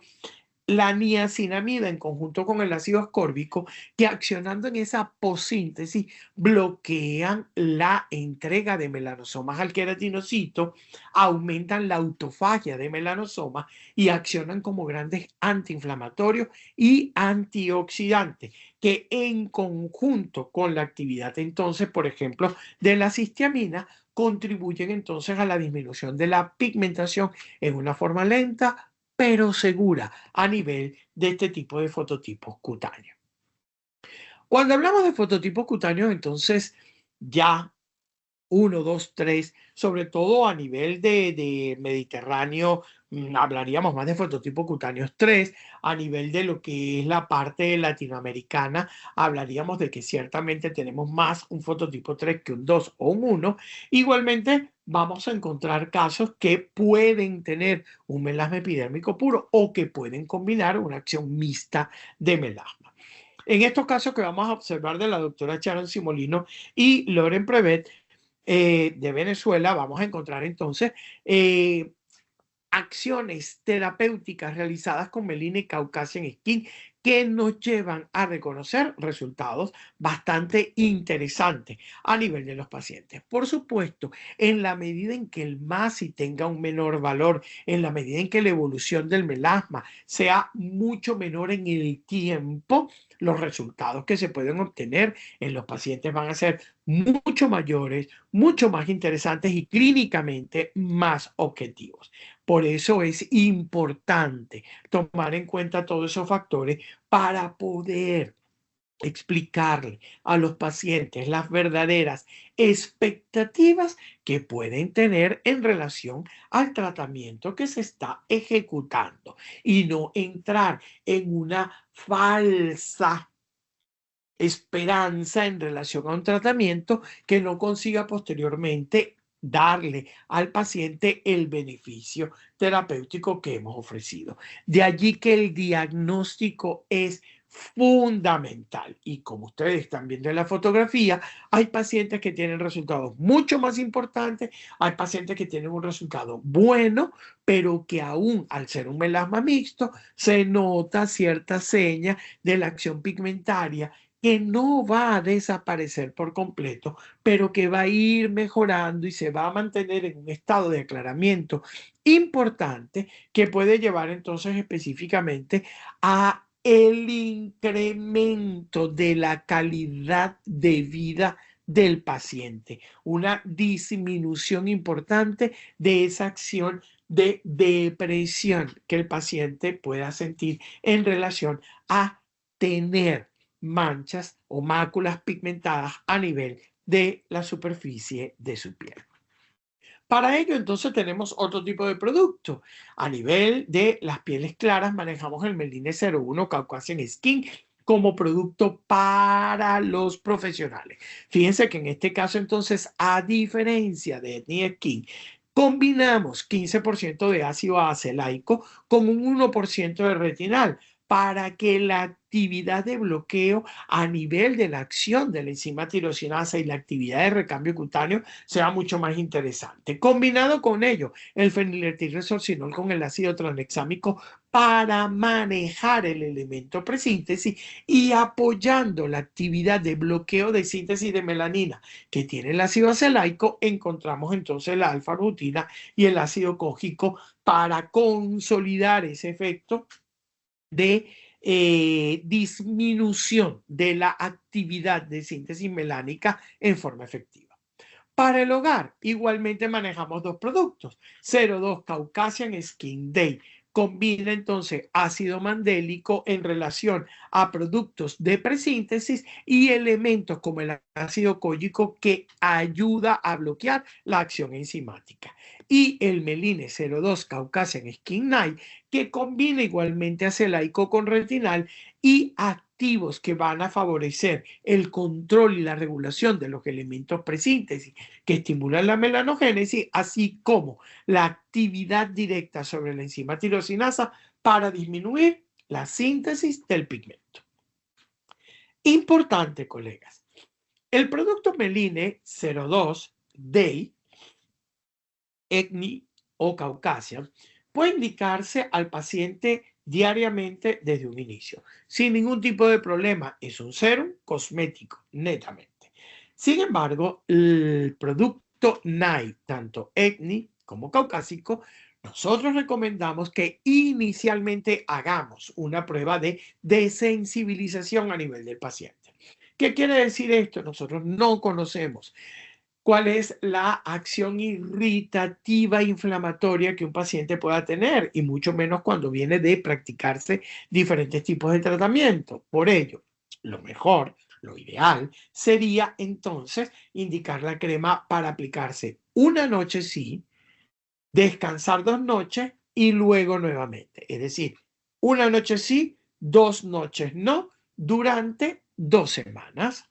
la niacinamida en conjunto con el ácido ascórbico, que accionando en esa aposíntesis bloquean la entrega de melanosomas al queratinocito, aumentan la autofagia de melanosomas y accionan como grandes antiinflamatorios y antioxidantes, que en conjunto con la actividad entonces, por ejemplo, de la cistiamina, contribuyen entonces a la disminución de la pigmentación en una forma lenta pero segura a nivel de este tipo de fototipos cutáneos. Cuando hablamos de fototipos cutáneos, entonces ya uno, dos, tres, sobre todo a nivel de Mediterráneo, hablaríamos más de fototipo cutáneos 3. A nivel de lo que es la parte latinoamericana, hablaríamos de que ciertamente tenemos más un fototipo 3 que un 2 o un 1. Igualmente, vamos a encontrar casos que pueden tener un melasma epidérmico puro o que pueden combinar una acción mixta de melasma. En estos casos que vamos a observar de la doctora Sharon Simolino y Loren Prevet, de Venezuela, vamos a encontrar entonces acciones terapéuticas realizadas con Meline y Caucasian Skin que nos llevan a reconocer resultados bastante interesantes a nivel de los pacientes. Por supuesto, en la medida en que el MASI tenga un menor valor, en la medida en que la evolución del melasma sea mucho menor en el tiempo, los resultados que se pueden obtener en los pacientes van a ser mucho mayores, mucho más interesantes y clínicamente más objetivos. Por eso es importante tomar en cuenta todos esos factores para poder explicarle a los pacientes las verdaderas expectativas que pueden tener en relación al tratamiento que se está ejecutando y no entrar en una falsa esperanza en relación a un tratamiento que no consiga posteriormente darle al paciente el beneficio terapéutico que hemos ofrecido. De allí que el diagnóstico es fundamental. Y como ustedes están viendo en la fotografía, hay pacientes que tienen resultados mucho más importantes, hay pacientes que tienen un resultado bueno, pero que aún al ser un melasma mixto, se nota cierta seña de la acción pigmentaria que no va a desaparecer por completo, pero que va a ir mejorando y se va a mantener en un estado de aclaramiento importante que puede llevar entonces específicamente a el incremento de la calidad de vida del paciente, una disminución importante de esa acción de depresión que el paciente pueda sentir en relación a tener manchas o máculas pigmentadas a nivel de la superficie de su piel. Para ello, entonces, tenemos otro tipo de producto. A nivel de las pieles claras, manejamos el Meline 01 Caucasian Skin como producto para los profesionales. Fíjense que en este caso, entonces, a diferencia de Ethnic Skin, combinamos 15% de ácido acelaico con un 1% de retinal para que la actividad de bloqueo a nivel de la acción de la enzima tirosinasa y la actividad de recambio cutáneo sea mucho más interesante. Combinado con ello, el feniletilresorcinol con el ácido tranexámico para manejar el elemento presíntesis y apoyando la actividad de bloqueo de síntesis de melanina que tiene el ácido acelaico, encontramos entonces la alfa-rutina y el ácido cógico para consolidar ese efecto de disminución de la actividad de síntesis melánica en forma efectiva. Para el hogar, igualmente manejamos dos productos. 02 Caucasian Skin Day combina entonces ácido mandélico en relación a productos de presíntesis y elementos como el ácido cólico que ayuda a bloquear la acción enzimática. Y el Meline 02 Caucasian Skin Night que combina igualmente acelaico con retinal y activos que van a favorecer el control y la regulación de los elementos presíntesis que estimulan la melanogénesis, así como la actividad directa sobre la enzima tirosinasa para disminuir la síntesis del pigmento. Importante, colegas. El producto Meline 02 Day, ECNI o Caucasia puede indicarse al paciente diariamente desde un inicio, sin ningún tipo de problema. Es un serum cosmético, netamente. Sin embargo, el producto NIGHT, tanto ECNI como caucásico, nosotros recomendamos que inicialmente hagamos una prueba de desensibilización a nivel del paciente. ¿Qué quiere decir esto? Nosotros no conocemos cuál es la acción irritativa inflamatoria que un paciente pueda tener y mucho menos cuando viene de practicarse diferentes tipos de tratamiento. Por ello, lo mejor, lo ideal sería entonces indicar la crema para aplicarse una noche sí, descansar 2 noches y luego nuevamente. Es decir, una noche sí, 2 noches no, durante 2 semanas.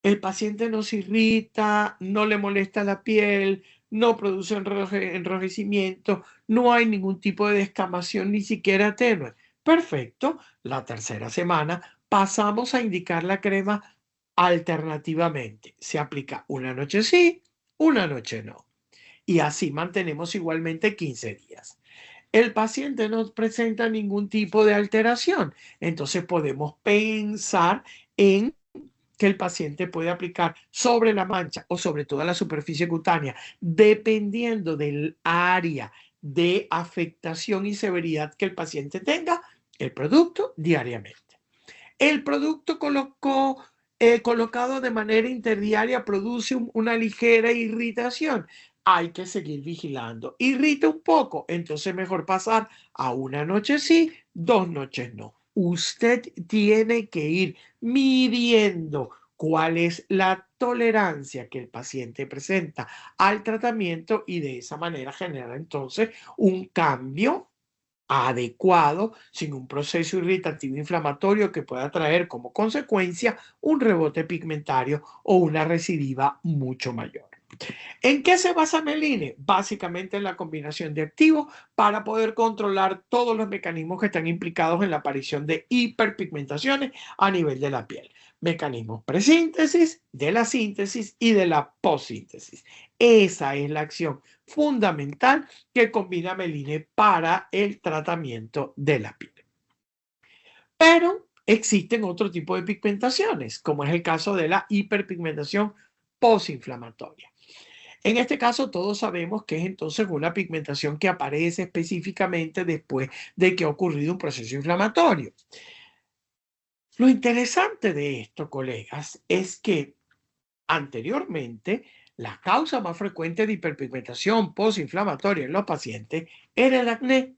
El paciente no se irrita, no le molesta la piel, no produce enrojecimiento, no hay ningún tipo de descamación, ni siquiera tenue. Perfecto. La tercera semana pasamos a indicar la crema alternativamente. Se aplica una noche sí, una noche no. Y así mantenemos igualmente 15 días. El paciente no presenta ningún tipo de alteración. Entonces podemos pensar en que el paciente puede aplicar sobre la mancha o sobre toda la superficie cutánea, dependiendo del área de afectación y severidad que el paciente tenga, el producto diariamente. El producto colocado de manera interdiaria produce una ligera irritación. Hay que seguir vigilando. Irrita un poco, entonces mejor pasar a una noche sí, 2 noches no. Usted tiene que ir midiendo cuál es la tolerancia que el paciente presenta al tratamiento y de esa manera generar entonces un cambio adecuado sin un proceso irritativo inflamatorio que pueda traer como consecuencia un rebote pigmentario o una recidiva mucho mayor. ¿En qué se basa Meline? Básicamente en la combinación de activos para poder controlar todos los mecanismos que están implicados en la aparición de hiperpigmentaciones a nivel de la piel. Mecanismos presíntesis, de la síntesis y de la postsíntesis. Esa es la acción fundamental que combina Meline para el tratamiento de la piel. Pero existen otro tipo de pigmentaciones, como es el caso de la hiperpigmentación posinflamatoria. En este caso, todos sabemos que es entonces una pigmentación que aparece específicamente después de que ha ocurrido un proceso inflamatorio. Lo interesante de esto, colegas, es que anteriormente la causa más frecuente de hiperpigmentación posinflamatoria en los pacientes era el acné.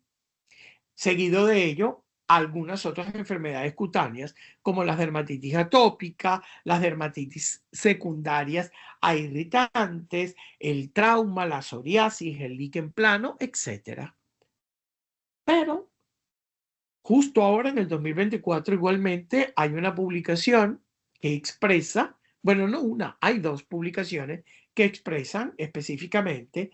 Seguido de ello, algunas otras enfermedades cutáneas, como la dermatitis atópica, las dermatitis secundarias a irritantes, el trauma, la psoriasis, el líquen plano, etc. Pero justo ahora, en el 2024, igualmente hay una publicación que expresa, bueno, no una, hay dos publicaciones que expresan específicamente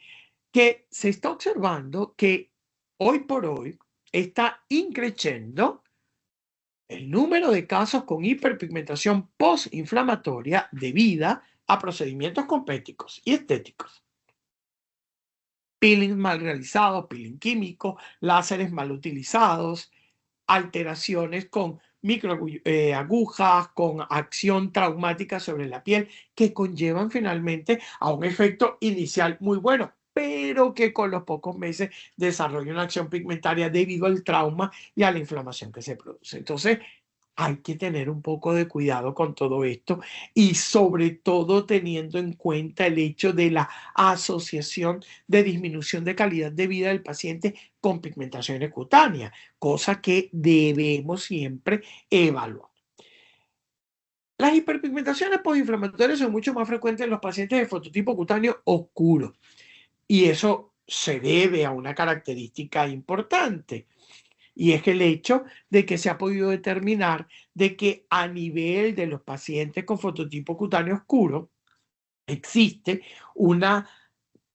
que se está observando que hoy por hoy está increciendo el número de casos con hiperpigmentación postinflamatoria debida a procedimientos cosméticos y estéticos. Peelings mal realizados, peeling químico, láseres mal utilizados, alteraciones con microagujas, con acción traumática sobre la piel, que conllevan finalmente a un efecto inicial muy bueno, pero que con los pocos meses desarrolla una acción pigmentaria debido al trauma y a la inflamación que se produce. Entonces, hay que tener un poco de cuidado con todo esto y sobre todo teniendo en cuenta el hecho de la asociación de disminución de calidad de vida del paciente con pigmentaciones cutáneas, cosa que debemos siempre evaluar. Las hiperpigmentaciones postinflamatorias son mucho más frecuentes en los pacientes de fototipo cutáneo oscuro y eso se debe a una característica importante. Y es el hecho de que se ha podido determinar de que a nivel de los pacientes con fototipo cutáneo oscuro existe una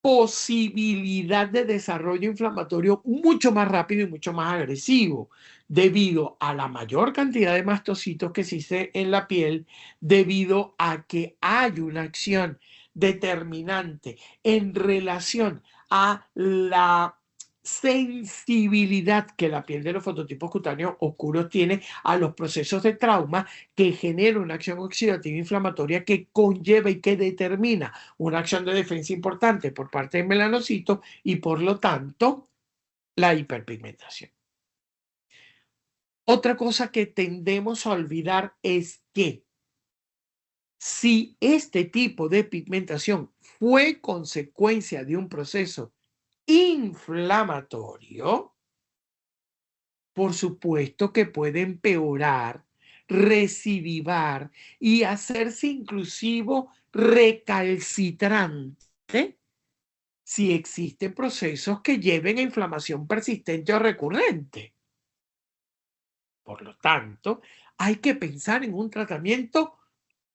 posibilidad de desarrollo inflamatorio mucho más rápido y mucho más agresivo, debido a la mayor cantidad de mastocitos que existe en la piel, debido a que hay una acción determinante en relación a la sensibilidad que la piel de los fototipos cutáneos oscuros tiene a los procesos de trauma, que genera una acción oxidativa inflamatoria que conlleva y que determina una acción de defensa importante por parte del melanocito y por lo tanto la hiperpigmentación. Otra cosa que tendemos a olvidar es que si este tipo de pigmentación fue consecuencia de un proceso inflamatorio, por supuesto que puede empeorar, recidivar y hacerse inclusivo recalcitrante si existen procesos que lleven a inflamación persistente o recurrente. Por lo tanto, hay que pensar en un tratamiento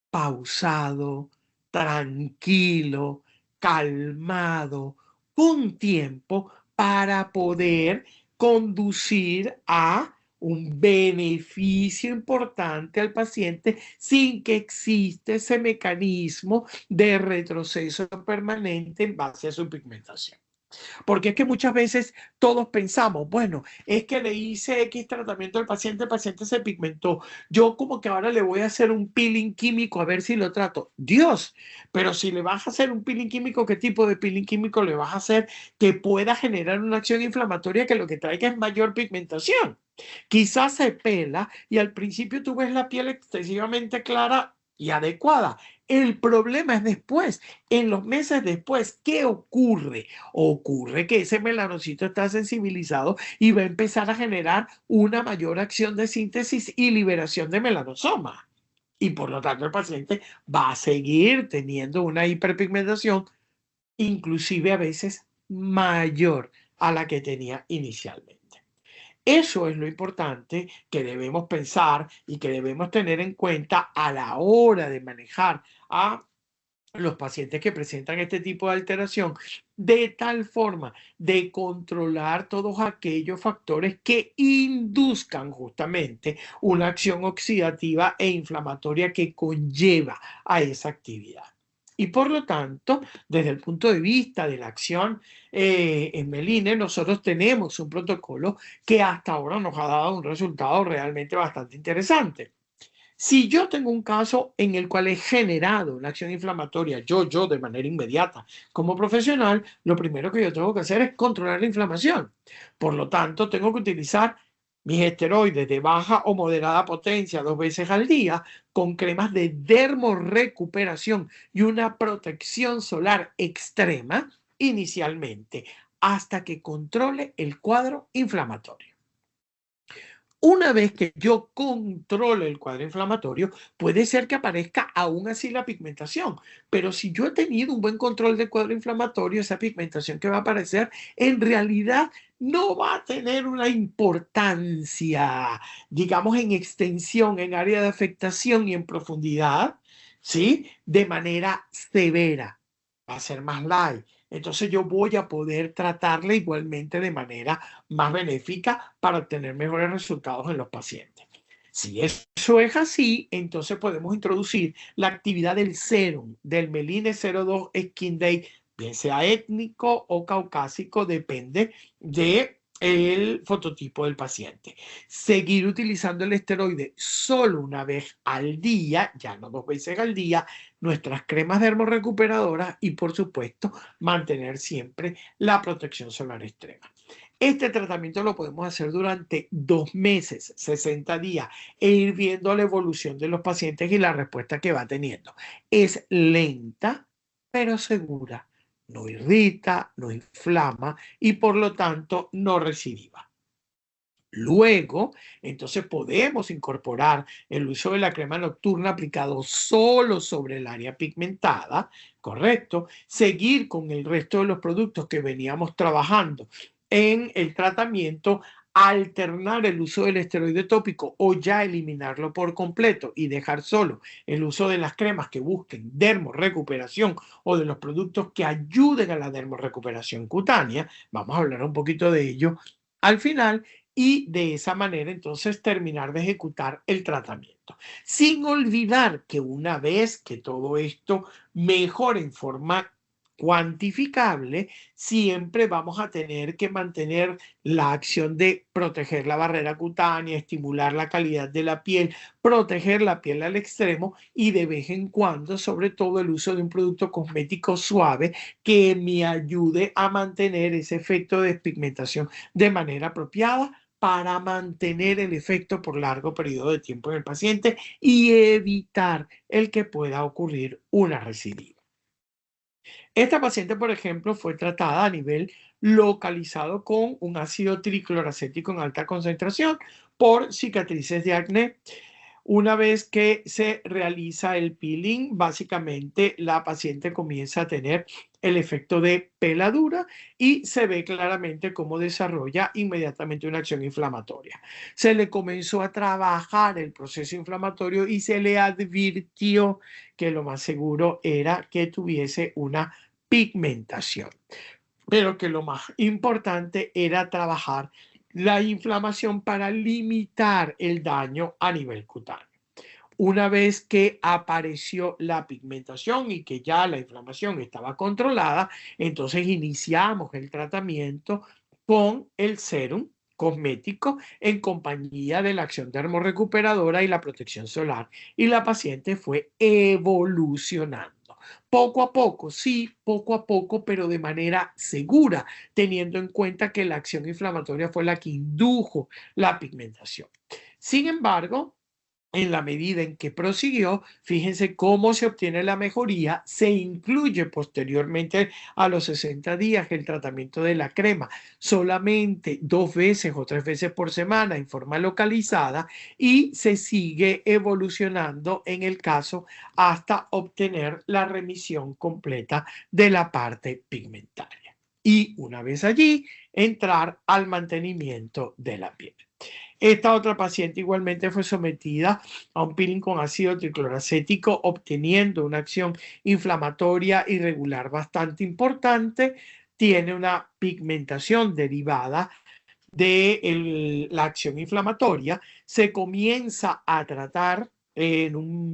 pausado, tranquilo, calmado, con tiempo para poder conducir a un beneficio importante al paciente sin que exista ese mecanismo de retroceso permanente en base a su pigmentación. Porque es que muchas veces todos pensamos, bueno, es que le hice X tratamiento al paciente, el paciente se pigmentó. Yo como que ahora le voy a hacer un peeling químico a ver si lo trato. Dios, pero si le vas a hacer un peeling químico, ¿qué tipo de peeling químico le vas a hacer que pueda generar una acción inflamatoria que lo que traiga es mayor pigmentación? Quizás se pela y al principio tú ves la piel excesivamente clara y adecuada. El problema es después, en los meses después, ¿qué ocurre? Ocurre que ese melanocito está sensibilizado y va a empezar a generar una mayor acción de síntesis y liberación de melanosoma. Y por lo tanto el paciente va a seguir teniendo una hiperpigmentación, inclusive a veces mayor a la que tenía inicialmente. Eso es lo importante que debemos pensar y que debemos tener en cuenta a la hora de manejar a los pacientes que presentan este tipo de alteración, de tal forma de controlar todos aquellos factores que induzcan justamente una acción oxidativa e inflamatoria que conlleva a esa actividad. Y por lo tanto, desde el punto de vista de la acción en Meline, nosotros tenemos un protocolo que hasta ahora nos ha dado un resultado realmente bastante interesante. Si yo tengo un caso en el cual he generado una acción inflamatoria, yo de manera inmediata como profesional, lo primero que yo tengo que hacer es controlar la inflamación. Por lo tanto, tengo que utilizar mis esteroides de baja o moderada potencia 2 veces al día con cremas de dermorrecuperación y una protección solar extrema inicialmente hasta que controle el cuadro inflamatorio. Una vez que yo controle el cuadro inflamatorio, puede ser que aparezca aún así la pigmentación, pero si yo he tenido un buen control del cuadro inflamatorio, esa pigmentación que va a aparecer en realidad no va a tener una importancia, digamos, en extensión, en área de afectación y en profundidad, ¿sí? De manera severa. Va a ser más light. Entonces yo voy a poder tratarla igualmente de manera más benéfica para obtener mejores resultados en los pacientes. Si eso es así, entonces podemos introducir la actividad del serum, del Meline 02 Skin Day, bien sea étnico o caucásico, depende del fototipo del paciente. Seguir utilizando el esteroide solo una vez al día, ya no 2 veces al día, nuestras cremas dermorrecuperadoras y, por supuesto, mantener siempre la protección solar extrema. Este tratamiento lo podemos hacer durante 2 meses, 60 días, e ir viendo la evolución de los pacientes y la respuesta que va teniendo. Es lenta, pero segura. No irrita, no inflama y por lo tanto no recidiva. Luego, entonces podemos incorporar el uso de la crema nocturna aplicado solo sobre el área pigmentada, ¿correcto? Seguir con el resto de los productos que veníamos trabajando en el tratamiento, alternar el uso del esteroide tópico o ya eliminarlo por completo y dejar solo el uso de las cremas que busquen dermorrecuperación o de los productos que ayuden a la dermorrecuperación cutánea. Vamos a hablar un poquito de ello al final y de esa manera entonces terminar de ejecutar el tratamiento. Sin olvidar que una vez que todo esto mejora en forma cuantificable, siempre vamos a tener que mantener la acción de proteger la barrera cutánea, estimular la calidad de la piel, proteger la piel al extremo y de vez en cuando, sobre todo, el uso de un producto cosmético suave que me ayude a mantener ese efecto de despigmentación de manera apropiada para mantener el efecto por largo periodo de tiempo en el paciente y evitar el que pueda ocurrir una recidiva. Esta paciente, por ejemplo, fue tratada a nivel localizado con un ácido tricloracético en alta concentración por cicatrices de acné. Una vez que se realiza el peeling, básicamente la paciente comienza a tener el efecto de peladura y se ve claramente cómo desarrolla inmediatamente una acción inflamatoria. Se le comenzó a trabajar el proceso inflamatorio y se le advirtió que lo más seguro era que tuviese una pigmentación, pero que lo más importante era trabajar la inflamación para limitar el daño a nivel cutáneo. Una vez que apareció la pigmentación y que ya la inflamación estaba controlada, entonces iniciamos el tratamiento con el serum cosmético en compañía de la acción dermorrecuperadora y la protección solar. Y la paciente fue evolucionando. Poco a poco, sí, poco a poco, pero de manera segura, teniendo en cuenta que la acción inflamatoria fue la que indujo la pigmentación. Sin embargo, en la medida en que prosiguió, fíjense cómo se obtiene la mejoría, se incluye posteriormente a los 60 días el tratamiento de la crema, solamente 2 veces o 3 veces por semana en forma localizada y se sigue evolucionando en el caso hasta obtener la remisión completa de la parte pigmentaria. Y una vez allí, entrar al mantenimiento de la piel. Esta otra paciente igualmente fue sometida a un peeling con ácido tricloracético, obteniendo una acción inflamatoria irregular bastante importante. Tiene una pigmentación derivada de la acción inflamatoria. Se comienza a tratar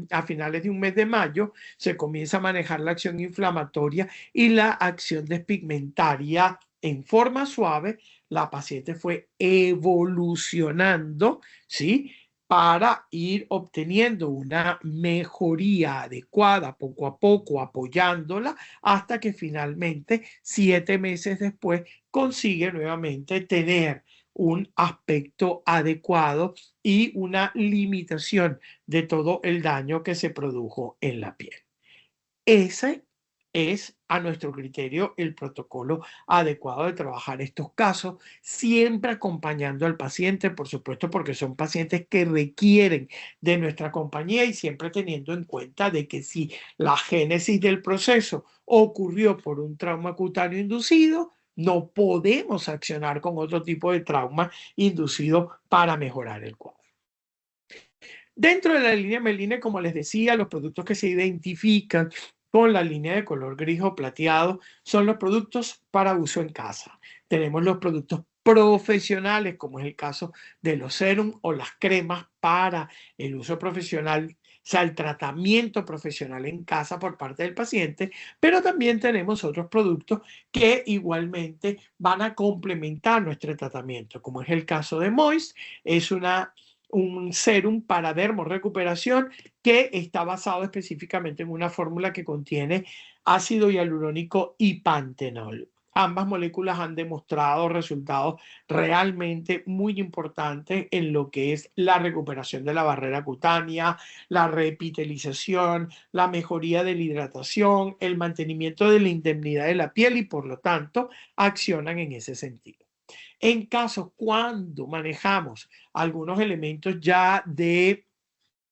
a finales de un mes de mayo, se comienza a manejar la acción inflamatoria y la acción despigmentaria en forma suave. La paciente fue evolucionando, ¿sí? Para ir obteniendo una mejoría adecuada poco a poco, apoyándola, hasta que finalmente, 7 meses después, consigue nuevamente tener un aspecto adecuado y una limitación de todo el daño que se produjo en la piel. Ese es, a nuestro criterio, el protocolo adecuado de trabajar estos casos, siempre acompañando al paciente, por supuesto, porque son pacientes que requieren de nuestra compañía y siempre teniendo en cuenta de que si la génesis del proceso ocurrió por un trauma cutáneo inducido, no podemos accionar con otro tipo de trauma inducido para mejorar el cuadro. Dentro de la línea Meline, como les decía, los productos que se identifican con la línea de color gris o plateado son los productos para uso en casa. Tenemos los productos profesionales, como es el caso de los serum o las cremas para el uso profesional, o sea, el tratamiento profesional en casa por parte del paciente, pero también tenemos otros productos que igualmente van a complementar nuestro tratamiento, como es el caso de Moist. Es un serum para dermorrecuperación que está basado específicamente en una fórmula que contiene ácido hialurónico y pantenol. Ambas moléculas han demostrado resultados realmente muy importantes en lo que es la recuperación de la barrera cutánea, la repitelización, la mejoría de la hidratación, el mantenimiento de la indemnidad de la piel y por lo tanto accionan en ese sentido. En casos cuando manejamos algunos elementos ya de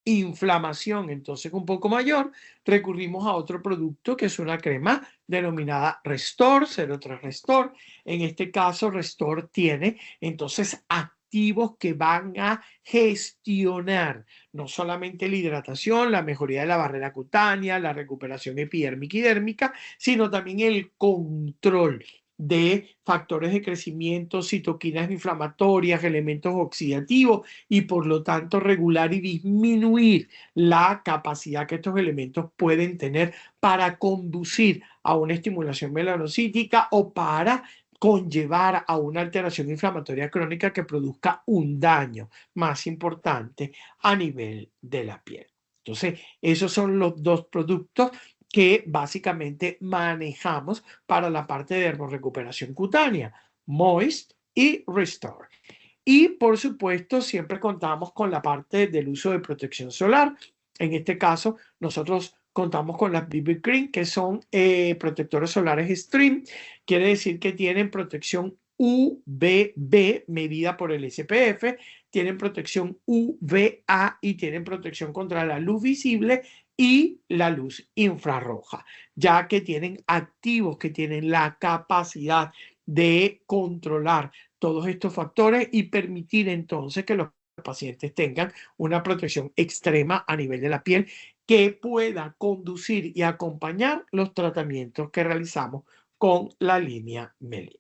inflamación, entonces un poco mayor, recurrimos a otro producto que es una crema denominada Restore, 03 Restore. En este caso, Restore tiene entonces activos que van a gestionar no solamente la hidratación, la mejoría de la barrera cutánea, la recuperación epidérmica y dérmica, sino también el control de factores de crecimiento, citoquinas inflamatorias, elementos oxidativos y por lo tanto regular y disminuir la capacidad que estos elementos pueden tener para conducir a una estimulación melanocítica o para conllevar a una alteración inflamatoria crónica que produzca un daño más importante a nivel de la piel. Entonces, esos son los dos productos que básicamente manejamos para la parte de dermorrecuperación cutánea, Moist y Restore. Y por supuesto, siempre contamos con la parte del uso de protección solar. En este caso, nosotros contamos con las BB Cream, que son protectores solares Stream. Quiere decir que tienen protección UVB medida por el SPF, tienen protección UVA y tienen protección contra la luz visible y la luz infrarroja, ya que tienen activos que tienen la capacidad de controlar todos estos factores y permitir entonces que los pacientes tengan una protección extrema a nivel de la piel que pueda conducir y acompañar los tratamientos que realizamos con la línea Meline.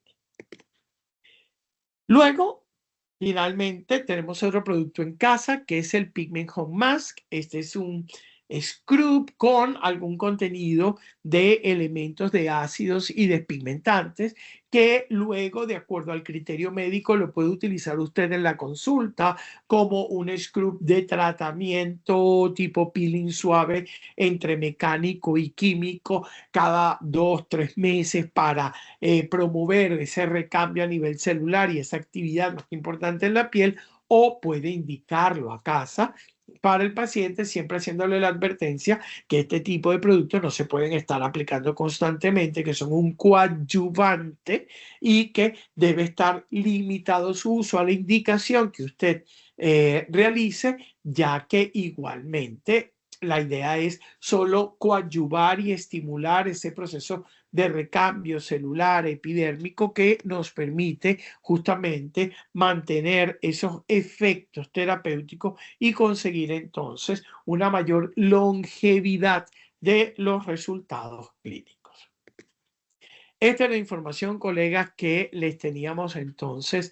Luego, finalmente, tenemos otro producto en casa que es el Pigment Home Mask. Este es un scrub con algún contenido de elementos de ácidos y despigmentantes que luego, de acuerdo al criterio médico, lo puede utilizar usted en la consulta como un scrub de tratamiento tipo peeling suave entre mecánico y químico cada 2, 3 meses para promover ese recambio a nivel celular y esa actividad más importante en la piel, o puede indicarlo a casa para el paciente, siempre haciéndole la advertencia que este tipo de productos no se pueden estar aplicando constantemente, que son un coadyuvante y que debe estar limitado su uso a la indicación que usted realice, ya que igualmente la idea es solo coadyuvar y estimular ese proceso de recambio celular epidérmico que nos permite justamente mantener esos efectos terapéuticos y conseguir entonces una mayor longevidad de los resultados clínicos. Esta es la información, colegas, que les teníamos entonces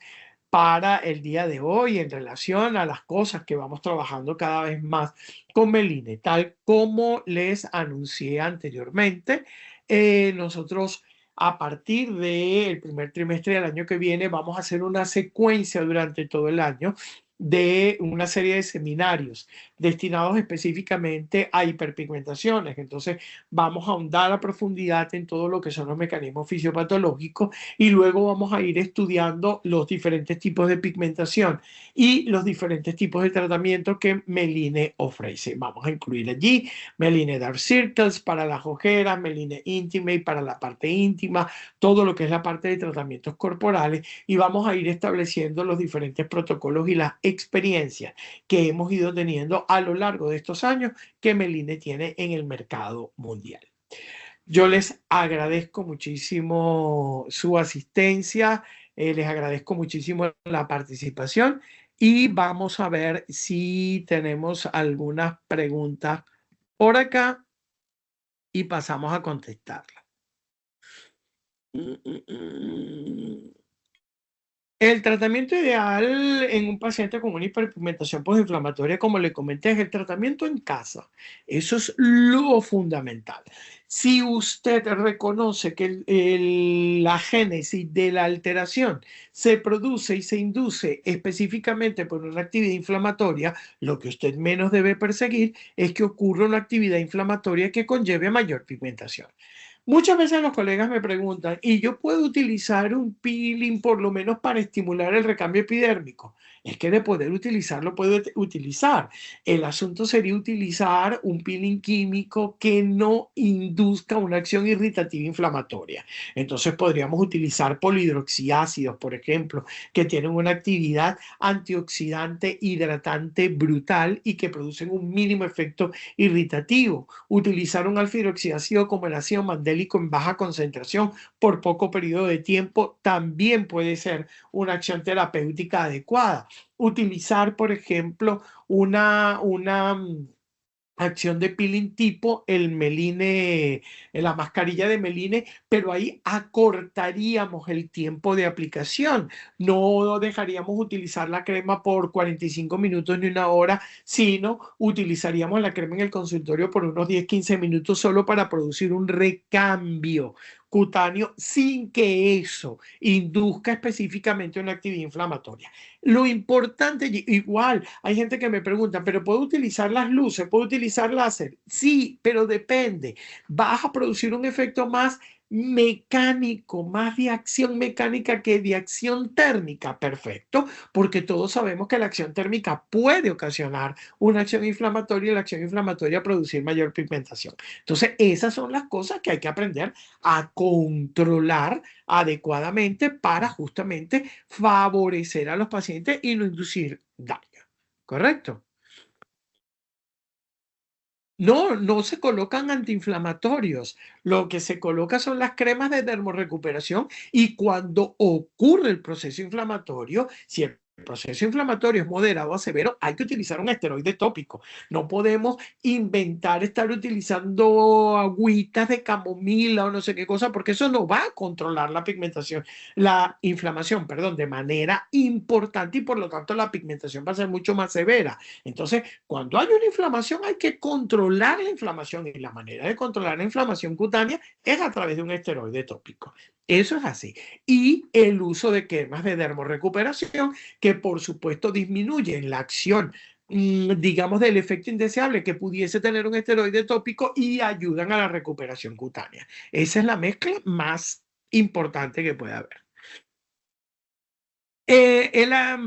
para el día de hoy en relación a las cosas que vamos trabajando cada vez más con Meline. Tal como les anuncié anteriormente, nosotros a partir del primer trimestre del año que viene vamos a hacer una secuencia durante todo el año de una serie de seminarios destinados específicamente a hiperpigmentaciones. Entonces, vamos a ahondar a profundidad en todo lo que son los mecanismos fisiopatológicos y luego vamos a ir estudiando los diferentes tipos de pigmentación y los diferentes tipos de tratamiento que Meline ofrece. Vamos a incluir allí Meline Dark Circles para las ojeras, Meline Intimate para la parte íntima, todo lo que es la parte de tratamientos corporales y vamos a ir estableciendo los diferentes protocolos y las experiencias que hemos ido teniendo a lo largo de estos años que Meline tiene en el mercado mundial. Yo les agradezco muchísimo su asistencia, les agradezco muchísimo la participación y vamos a ver si tenemos algunas preguntas por acá y pasamos a contestarlas. El tratamiento ideal en un paciente con una hiperpigmentación postinflamatoria, como le comenté, es el tratamiento en casa. Eso es lo fundamental. Si usted reconoce que la génesis de la alteración se produce y se induce específicamente por una actividad inflamatoria, lo que usted menos debe perseguir es que ocurra una actividad inflamatoria que conlleve mayor pigmentación. Muchas veces los colegas me preguntan, ¿y yo puedo utilizar un peeling por lo menos para estimular el recambio epidérmico? Es que de poder utilizarlo puedo utilizar. El asunto sería utilizar un peeling químico que no induzca una acción irritativa inflamatoria. Entonces podríamos utilizar polihidroxiácidos, por ejemplo, que tienen una actividad antioxidante, hidratante brutal y que producen un mínimo efecto irritativo. Utilizar un alfa-hidroxiácido como el ácido mandélico en baja concentración por poco periodo de tiempo también puede ser una acción terapéutica adecuada. Utilizar, por ejemplo, una acción de peeling tipo el Meline, la mascarilla de Meline, pero ahí acortaríamos el tiempo de aplicación. No dejaríamos utilizar la crema por 45 minutos ni una hora, sino utilizaríamos la crema en el consultorio por unos 10-15 minutos solo para producir un recambio cutáneo sin que eso induzca específicamente una actividad inflamatoria. Lo importante, igual, hay gente que me pregunta, ¿pero puedo utilizar las luces? ¿Puedo utilizar láser? Sí, pero depende. Vas a producir un efecto más mecánico, más de acción mecánica que de acción térmica. Perfecto, porque todos sabemos que la acción térmica puede ocasionar una acción inflamatoria y la acción inflamatoria producir mayor pigmentación. Entonces, esas son las cosas que hay que aprender a controlar adecuadamente para justamente favorecer a los pacientes y no inducir daño. ¿Correcto? No, no se colocan antiinflamatorios. Lo que se coloca son las cremas de dermorrecuperación y cuando ocurre el proceso inflamatorio, si el proceso inflamatorio es moderado a severo, hay que utilizar un esteroide tópico. No podemos inventar estar utilizando agüitas de camomila o no sé qué cosa, porque eso no va a controlar la pigmentación, la inflamación, perdón, de manera importante y por lo tanto la pigmentación va a ser mucho más severa. Entonces, cuando hay una inflamación hay que controlar la inflamación y la manera de controlar la inflamación cutánea es a través de un esteroide tópico. Eso es así. Y el uso de cremas de dermorrecuperación que por supuesto disminuyen la acción digamos, del efecto indeseable que pudiese tener un esteroide tópico y ayudan a la recuperación cutánea. Esa es la mezcla más importante que puede haber.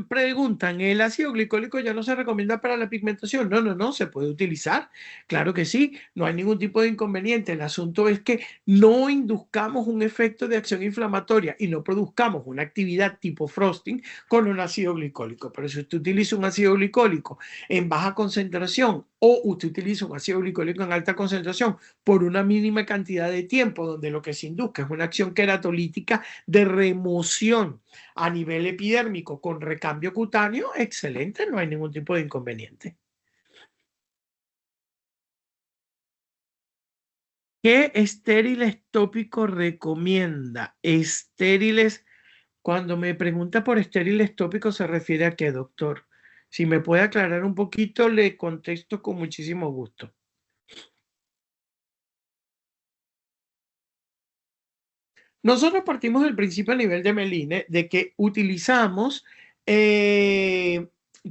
Preguntan, ¿el ácido glicólico ya no se recomienda para la pigmentación? No, no, no, se puede utilizar. Claro que sí, no hay ningún tipo de inconveniente. El asunto es que no induzcamos un efecto de acción inflamatoria y no produzcamos una actividad tipo frosting con un ácido glicólico. Pero si usted utiliza un ácido glicólico en baja concentración o usted utiliza un ácido glicólico en alta concentración por una mínima cantidad de tiempo, donde lo que se induzca es una acción queratolítica de remoción a nivel epidérmico con recambio cutáneo, excelente, no hay ningún tipo de inconveniente. ¿Qué estériles tópicos recomienda? Estériles Cuando me pregunta por estériles tópicos, ¿se refiere a qué, doctor? Si me puede aclarar un poquito, le contesto con muchísimo gusto. Nosotros partimos del principio a nivel de Meline de que utilizamos eh,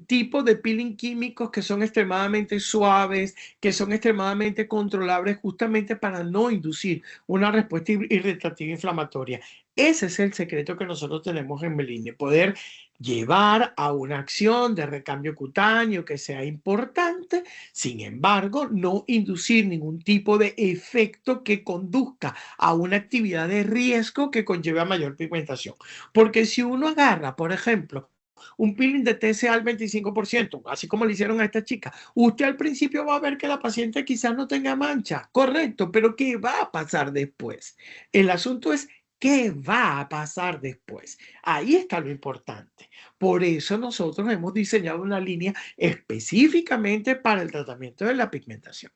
tipos de peeling químicos que son extremadamente suaves, que son extremadamente controlables justamente para no inducir una respuesta irritativa inflamatoria. Ese es el secreto que nosotros tenemos en Meline, poder llevar a una acción de recambio cutáneo que sea importante, sin embargo, no inducir ningún tipo de efecto que conduzca a una actividad de riesgo que conlleve a mayor pigmentación. Porque si uno agarra, por ejemplo, un peeling de TCA al 25%, así como le hicieron a esta chica, usted al principio va a ver que la paciente quizás no tenga mancha, correcto, pero ¿qué va a pasar después? El asunto es ¿qué va a pasar después? Ahí está lo importante. Por eso nosotros hemos diseñado una línea específicamente para el tratamiento de la pigmentación.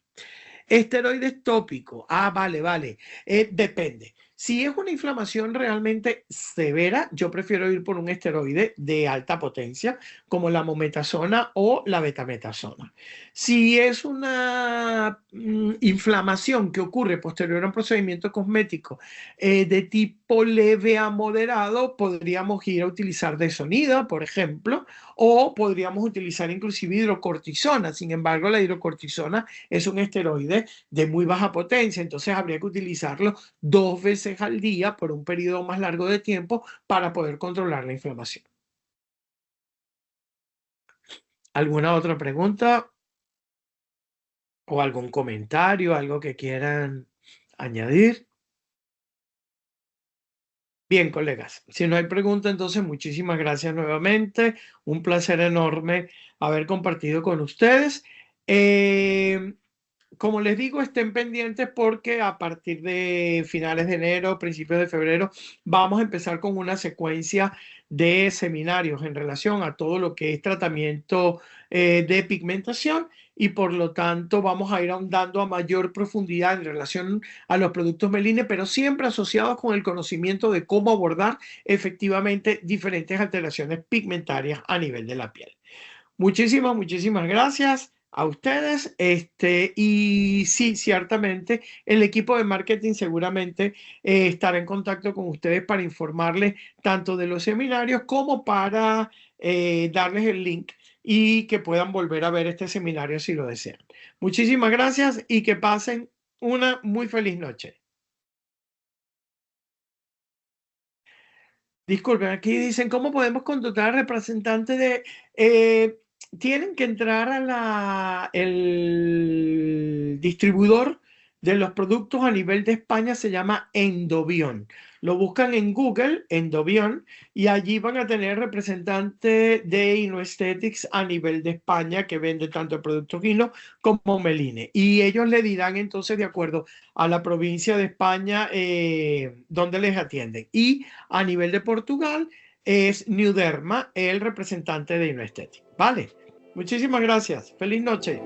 Esteroides tópicos. Ah, vale, vale. Depende. Si es una inflamación realmente severa, yo prefiero ir por un esteroide de alta potencia, como la mometasona o la betametasona. Si es una inflamación que ocurre posterior a un procedimiento cosmético de tipo leve a moderado, podríamos ir a utilizar desonida, por ejemplo, o podríamos utilizar inclusive hidrocortisona. Sin embargo, la hidrocortisona es un esteroide de muy baja potencia, entonces habría que utilizarlo 2 veces al día por un periodo más largo de tiempo para poder controlar la inflamación. ¿Alguna otra pregunta o algún comentario, algo que quieran añadir? Bien, colegas, si no hay pregunta, entonces muchísimas gracias nuevamente. Un placer enorme haber compartido con ustedes. Eh, Como les digo, estén pendientes porque a partir de finales de enero, principios de febrero, vamos a empezar con una secuencia de seminarios en relación a todo lo que es tratamiento de pigmentación y por lo tanto vamos a ir ahondando a mayor profundidad en relación a los productos Meline, pero siempre asociados con el conocimiento de cómo abordar efectivamente diferentes alteraciones pigmentarias a nivel de la piel. Muchísimas, muchísimas gracias a ustedes. Y sí, ciertamente, el equipo de marketing seguramente estará en contacto con ustedes para informarles tanto de los seminarios como para darles el link y que puedan volver a ver este seminario si lo desean. Muchísimas gracias y que pasen una muy feliz noche. Disculpen, aquí dicen, ¿cómo podemos contactar al representante de... eh, tienen que entrar a el distribuidor de los productos a nivel de España, se llama Endobion. Lo buscan en Google, Endobion, y allí van a tener representante de Innoesthetics a nivel de España que vende tanto el producto Gino como Meline. Y ellos le dirán entonces, de acuerdo a la provincia de España, dónde les atienden. Y a nivel de Portugal es Newderma el representante de Innoesthetic. Vale, muchísimas gracias. Feliz noche.